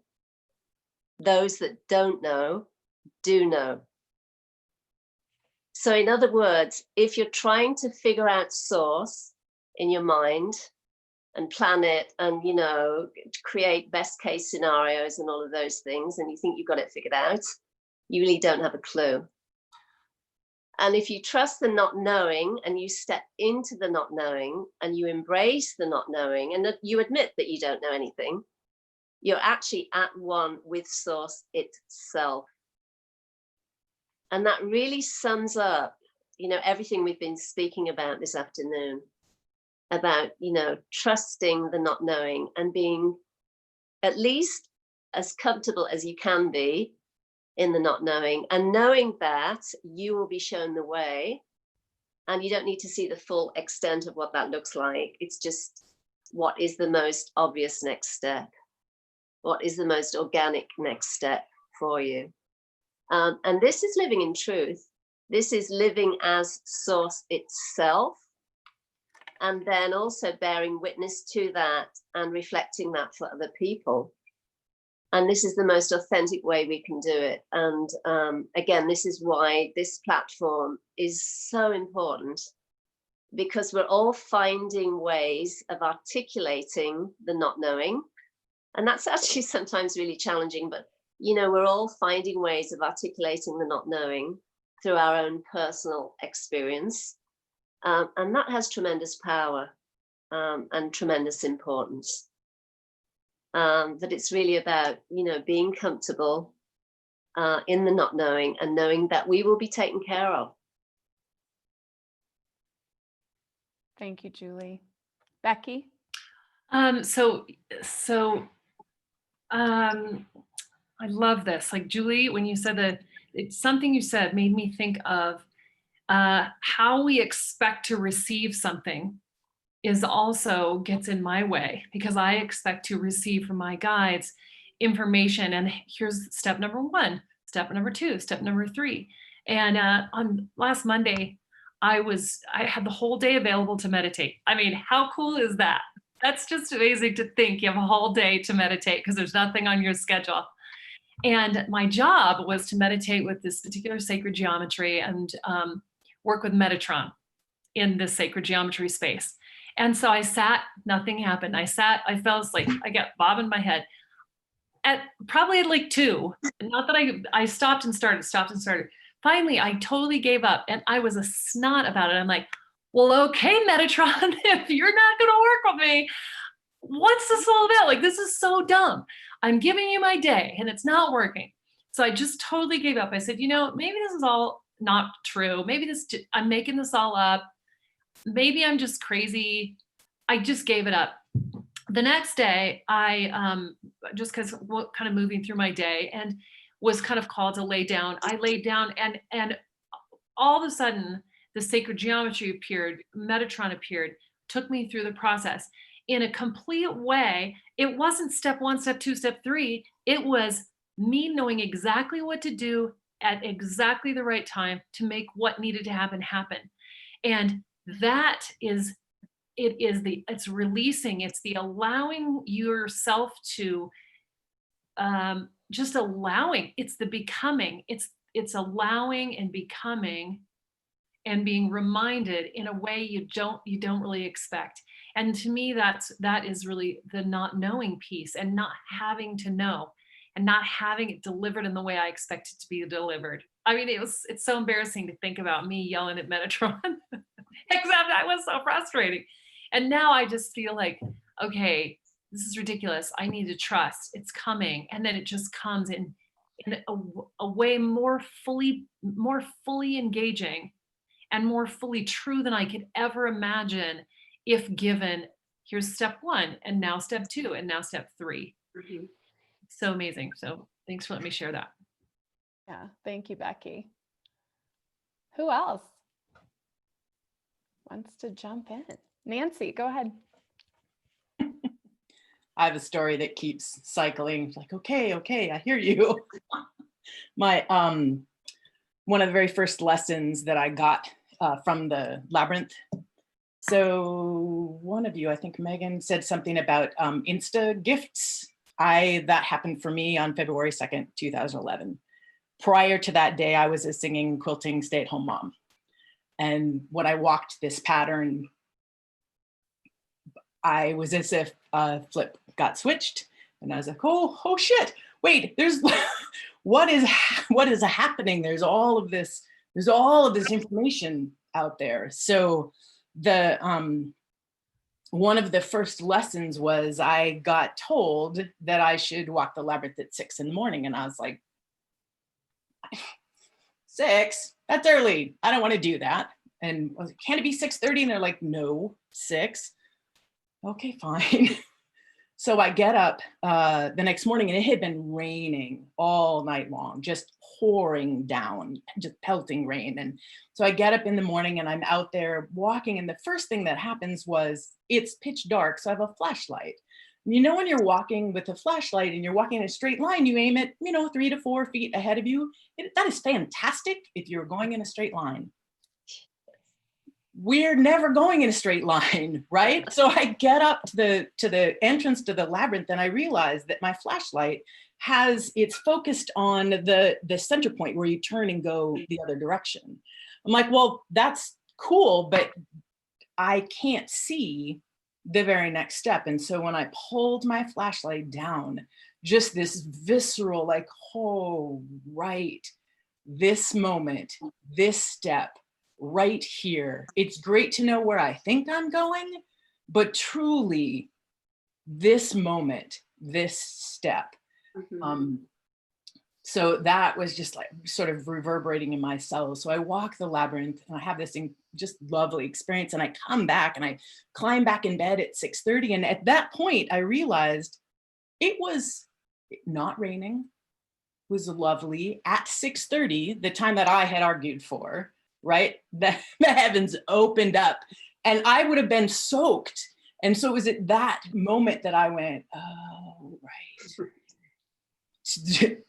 Those that don't know do know. So in other words, if you're trying to figure out source in your mind and plan it and, you know, create best case scenarios and all of those things, and you think you've got it figured out, you really don't have a clue. And if you trust the not knowing and you step into the not knowing and you embrace the not knowing and that you admit that you don't know anything, you're actually at one with source itself. And that really sums up, you know, everything we've been speaking about this afternoon about, you know, trusting the not knowing and being at least as comfortable as you can be in the not knowing, and knowing that you will be shown the way and you don't need to see the full extent of what that looks like. It's just what is the most obvious next step, what is the most organic next step for you. And this is living in truth. This is living as source itself, and then also bearing witness to that and reflecting that for other people. And this is the most authentic way we can do it. And again, this is why this platform is so important, because we're all finding ways of articulating the not knowing. And that's actually sometimes really challenging, but you know, we're all finding ways of articulating the not knowing through our own personal experience. And that has tremendous power and tremendous importance. That it's really about, you know, being comfortable in the not knowing and knowing that we will be taken care of. Thank you, Julie. Becky? I love this. Like Julie, when you said that, it's something you said made me think of how we expect to receive something is also gets in my way, because I expect to receive from my guides information. And here's step number 1, step number 2, step number 3. And on last Monday, I had the whole day available to meditate. I mean, how cool is that? That's just amazing to think you have a whole day to meditate because there's nothing on your schedule. And my job was to meditate with this particular sacred geometry and work with Metatron in this sacred geometry space. And so I sat, nothing happened. I fell asleep. I got bobbing my head probably at like 2. Not that I stopped and started. Finally, I totally gave up and I was a snot about it. I'm like, well, okay, Metatron, if you're not going to work with me, what's this all about? Like, this is so dumb. I'm giving you my day and it's not working. So I just totally gave up. I said, you know, maybe this is all not true. Maybe I'm making this all up. Maybe I'm just crazy. I just gave it up. the next day, I just because kind of moving through my day and was kind of called to lay down. I laid down, and all of a sudden the sacred geometry appeared, Metatron appeared, took me through the process in a complete way. It wasn't step 1, step 2, step 3. It was me knowing exactly what to do at exactly the right time to make what needed to happen. And that is, it's releasing, it's the allowing yourself to just allowing, it's the becoming, it's allowing and becoming and being reminded in a way you don't really expect. And to me, that is really the not knowing piece, and not having to know, and not having it delivered in the way I expect it to be delivered. I mean, it's so embarrassing to think about me yelling at Metatron, except I was so frustrating. And now I just feel like, okay, this is ridiculous. I need to trust it's coming. And then it just comes in a way more fully engaging and more fully true than I could ever imagine, if given, here's step 1, and now step 2, and now step 3. Mhm. So amazing. So thanks for letting me share that. Yeah, thank you, Becky. Who else wants to jump in? Nancy, go ahead. I have a story that keeps cycling. It's like, okay, I hear you. My one of the very first lessons that I got from the labyrinth. So one of you, I think Megan, said something about Insta gifts. That happened for me on February 2nd, 2011. Prior to that day, I was a singing, quilting, stay-at-home mom. And when I walked this pattern, I was as if a flip got switched, and I was like, oh shit, wait, there's what is happening? There's all of this information out there. So the one of the first lessons was I got told that I should walk the labyrinth at 6 in the morning, and I was like, 6? That's early. I don't want to do that. And I was like, can it be 6:30? And they're like, no, 6. Okay, fine. So I get up the next morning, and it had been raining all night long, just pouring down, just pelting rain. And so I get up in the morning, and I'm out there walking, and the first thing that happens was it's pitch dark, so I have a flashlight. You know, when you're walking with a flashlight and you're walking in a straight line, you aim it, 3 to 4 feet ahead of you. That is fantastic if you're going in a straight line. We're never going in a straight line, right? So I get up to the entrance to the labyrinth, and I realize that my flashlight it's focused on the center point where you turn and go the other direction. I'm like, well, that's cool, but I can't see the very next step. And so when I pulled my flashlight down, just this visceral, like, oh, right, this moment, this step, right here. It's great to know where I think I'm going, but truly this moment, this step. Mm-hmm. So that was just like sort of reverberating in my cells. So I walk the labyrinth, and I have this just lovely experience, and I come back and I climb back in bed at 6:30. And at that point I realized it was not raining, it was lovely. At 6:30, the time that I had argued for, right? The heavens opened up, and I would have been soaked. And so it was at that moment that I went, oh, right.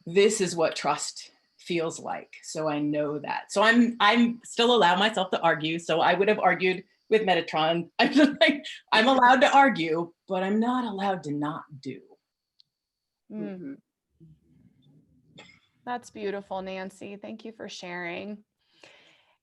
This is what trust feels like. So I know that. So I'm still allow myself to argue. So I would have argued with Metatron. I'm just like, I'm allowed to argue, but I'm not allowed to not do. Mm. That's beautiful, Nancy. Thank you for sharing.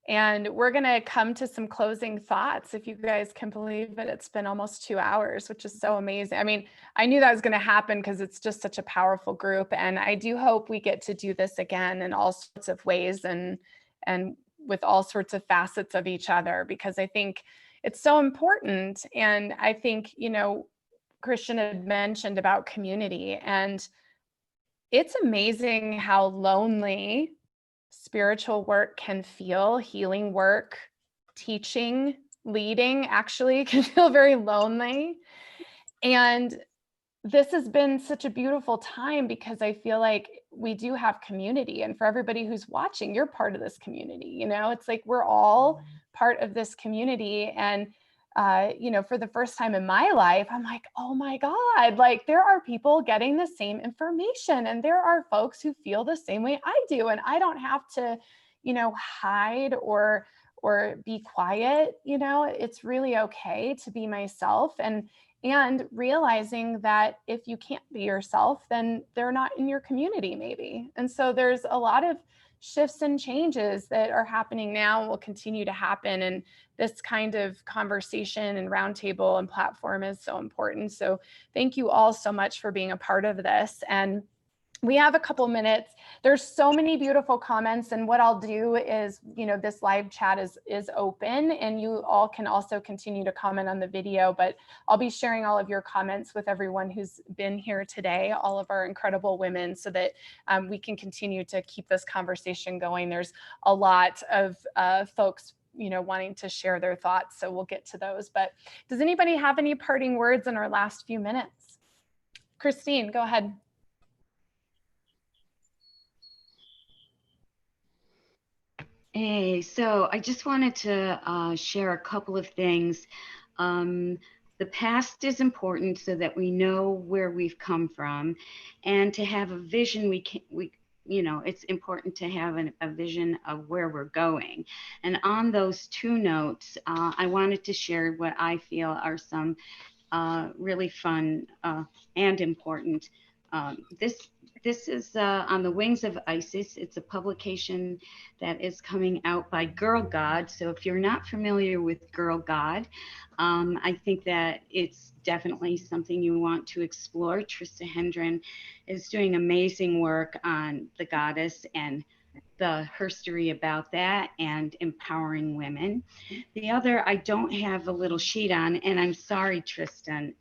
And we're going to come to some closing thoughts. If you guys can believe it, it's been almost 2 hours, which is so amazing. I mean, I knew that was going to happen because it's just such a powerful group. And I do hope we get to do this again in all sorts of ways and with all sorts of facets of each other, because I think it's so important. And I think, Christian had mentioned about community, and it's amazing how lonely spiritual work can feel. Healing work, teaching, leading actually can feel very lonely. And this has been such a beautiful time because I feel like we do have community. And for everybody who's watching, you're part of this community. You know, it's like we're all part of this community. And, you know, for the first time in my life, I'm like, oh my God, like there are people getting the same information and there are folks who feel the same way I do. And I don't have to, you know, hide or be quiet. You know, it's really okay to be myself. And realizing that if you can't be yourself, then they're not in your community maybe. And so there's a lot of shifts and changes that are happening now and will continue to happen. And this kind of conversation and roundtable and platform is so important. So thank you all so much for being a part of this. And we have a couple minutes. There's so many beautiful comments, and what I'll do is, you know, this live chat is open and you all can also continue to comment on the video, but I'll be sharing all of your comments with everyone who's been here today, all of our incredible women, so that we can continue to keep this conversation going. There's a lot of folks, you know, wanting to share their thoughts, so we'll get to those. But does anybody have any parting words in our last few minutes? Christine, go ahead. Hey, so I just wanted to share a couple of things. The past is important so that we know where we've come from, and to have a vision. You know, it's important to have a vision of where we're going. And on those two notes, I wanted to share what I feel are some really fun and important. This is On the Wings of Isis. It's a publication that is coming out by Girl God. So if you're not familiar with Girl God, I think that it's definitely something you want to explore. Trista Hendren is doing amazing work on the goddess and the herstory about that and empowering women. The other, I don't have a little sheet on, and I'm sorry, Tristan.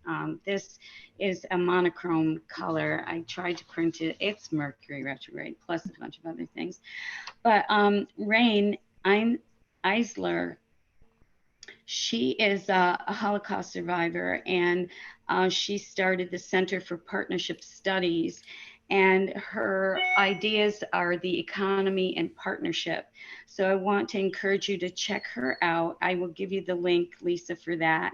This is a monochrome color. I tried to print it. It's Mercury retrograde, plus a bunch of other things. But Rain Eisler, she is a Holocaust survivor, and she started the Center for Partnership Studies. And her ideas are the economy and partnership. So I want to encourage you to check her out. I will give you the link, Lisa, for that.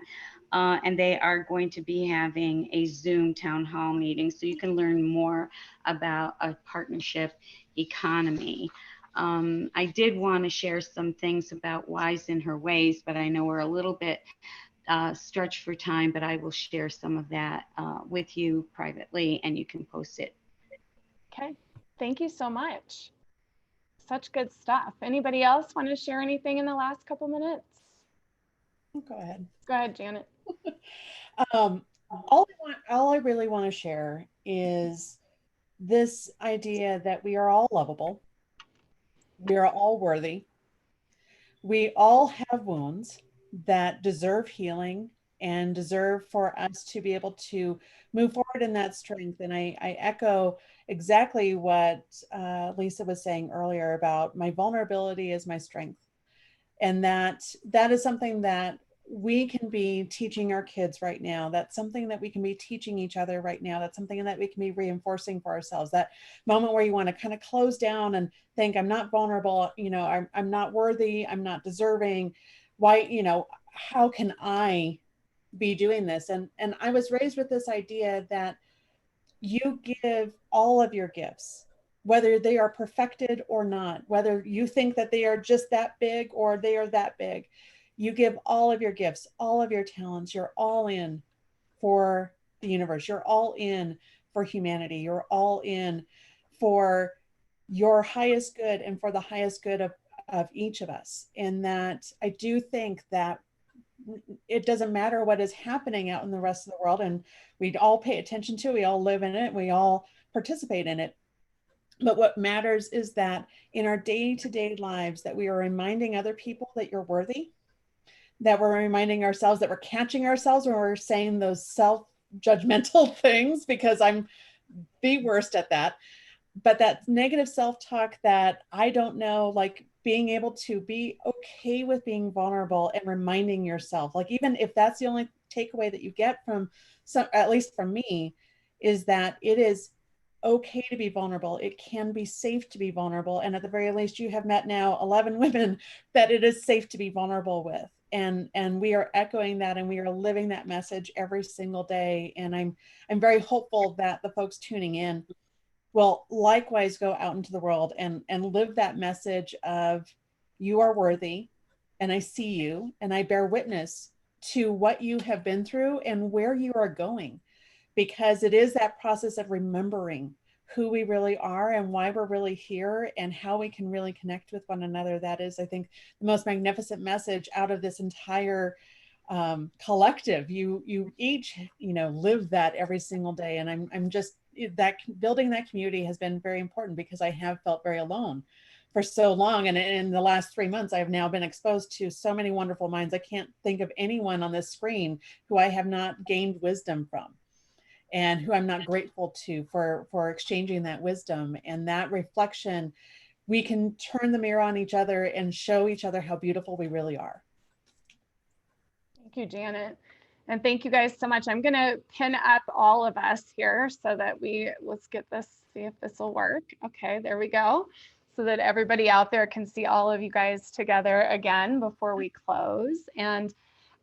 And they are going to be having a Zoom town hall meeting, so you can learn more about a partnership economy. I did want to share some things about Wise in Her Ways, but I know we're a little bit stretched for time, but I will share some of that with you privately, and you can post it. Okay, thank you so much. Such good stuff. Anybody else want to share anything in the last couple minutes? Go ahead. Go ahead, Janet. All I really want to share is this idea that we are all lovable. We are all worthy. We all have wounds that deserve healing and deserve for us to be able to move forward in that strength. And I echo exactly what Lisa was saying earlier about my vulnerability is my strength. And that is something that we can be teaching our kids right now. That's something that we can be teaching each other right now. That's something that we can be reinforcing for ourselves. That moment where you want to kind of close down and think, I'm not vulnerable, you know, I'm not worthy, I'm not deserving. Why, you know, how can I be doing this? And I was raised with this idea that you give all of your gifts, whether they are perfected or not, whether you think that they are just that big or they are that big. You give all of your gifts, all of your talents. You're all in for the universe. You're all in for humanity. You're all in for your highest good and for the highest good of each of us. And that I do think that it doesn't matter what is happening out in the rest of the world, and we all pay attention to, we all live in it, we all participate in it. But what matters is that in our day-to-day lives, that we are reminding other people that you're worthy, that we're reminding ourselves that we're catching ourselves when we're saying those self-judgmental things, because I'm the worst at that. But that negative self-talk that I don't know, like being able to be okay with being vulnerable and reminding yourself, like, even if that's the only takeaway that you get from some, at least from me, is that it is okay to be vulnerable. It can be safe to be vulnerable. And at the very least, you have met now 11 women that it is safe to be vulnerable with. And we are echoing that, and we are living that message every single day. And I'm very hopeful that the folks tuning in will likewise go out into the world and live that message of, you are worthy, and I see you, and I bear witness to what you have been through and where you are going. Because it is that process of remembering who we really are and why we're really here and how we can really connect with one another. That is, I think, the most magnificent message out of this entire collective. You each, live that every single day. And I'm just, that building that community has been very important, because I have felt very alone for so long. And in the last 3 months, I've now been exposed to so many wonderful minds. I can't think of anyone on this screen who I have not gained wisdom from, and who I'm not grateful to for exchanging that wisdom and that reflection. We can turn the mirror on each other and show each other how beautiful we really are. Thank you, Janet. And thank you guys so much. I'm going to pin up all of us here so that let's get this, see if this will work. Okay, there we go. So that everybody out there can see all of you guys together again before we close. And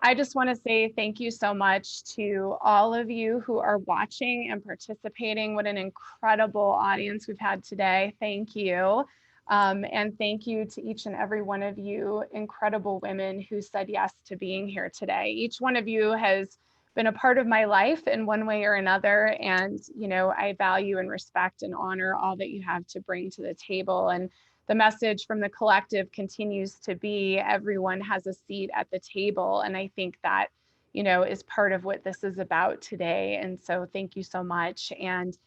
I just want to say thank you so much to all of you who are watching and participating. What an incredible audience we've had today. Thank you. And thank you to each and every one of you incredible women who said yes to being here today. Each one of you has been a part of my life in one way or another. And, I value and respect and honor all that you have to bring to the table. And the message from the collective continues to be, everyone has a seat at the table. And I think that, is part of what this is about today. And so thank you so much. And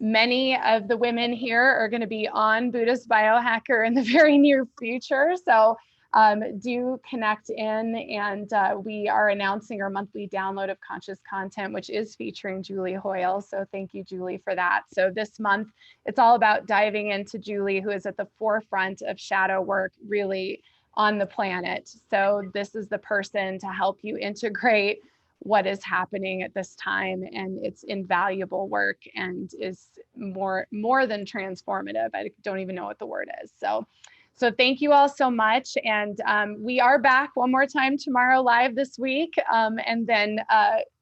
many of the women here are going to be on Buddhist Biohacker in the very near future. So do connect in, and we are announcing our monthly download of conscious content, which is featuring Julie Hoyle. So thank you, Julie, for that. So this month, it's all about diving into Julie, who is at the forefront of shadow work really on the planet. So this is the person to help you integrate what is happening at this time, and it's invaluable work and is more than transformative. I don't even know what the word is. So thank you all so much. And we are back one more time tomorrow live this week. And then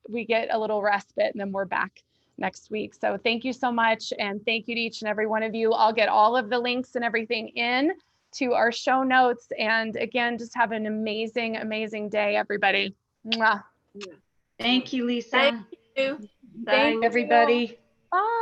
we get a little respite, and then we're back next week. So thank you so much. And thank you to each and every one of you. I'll get all of the links and everything in to our show notes. And again, just have an amazing, amazing day, everybody. Mwah. Thank you, Lisa. Thank you. Bye, everybody. Bye.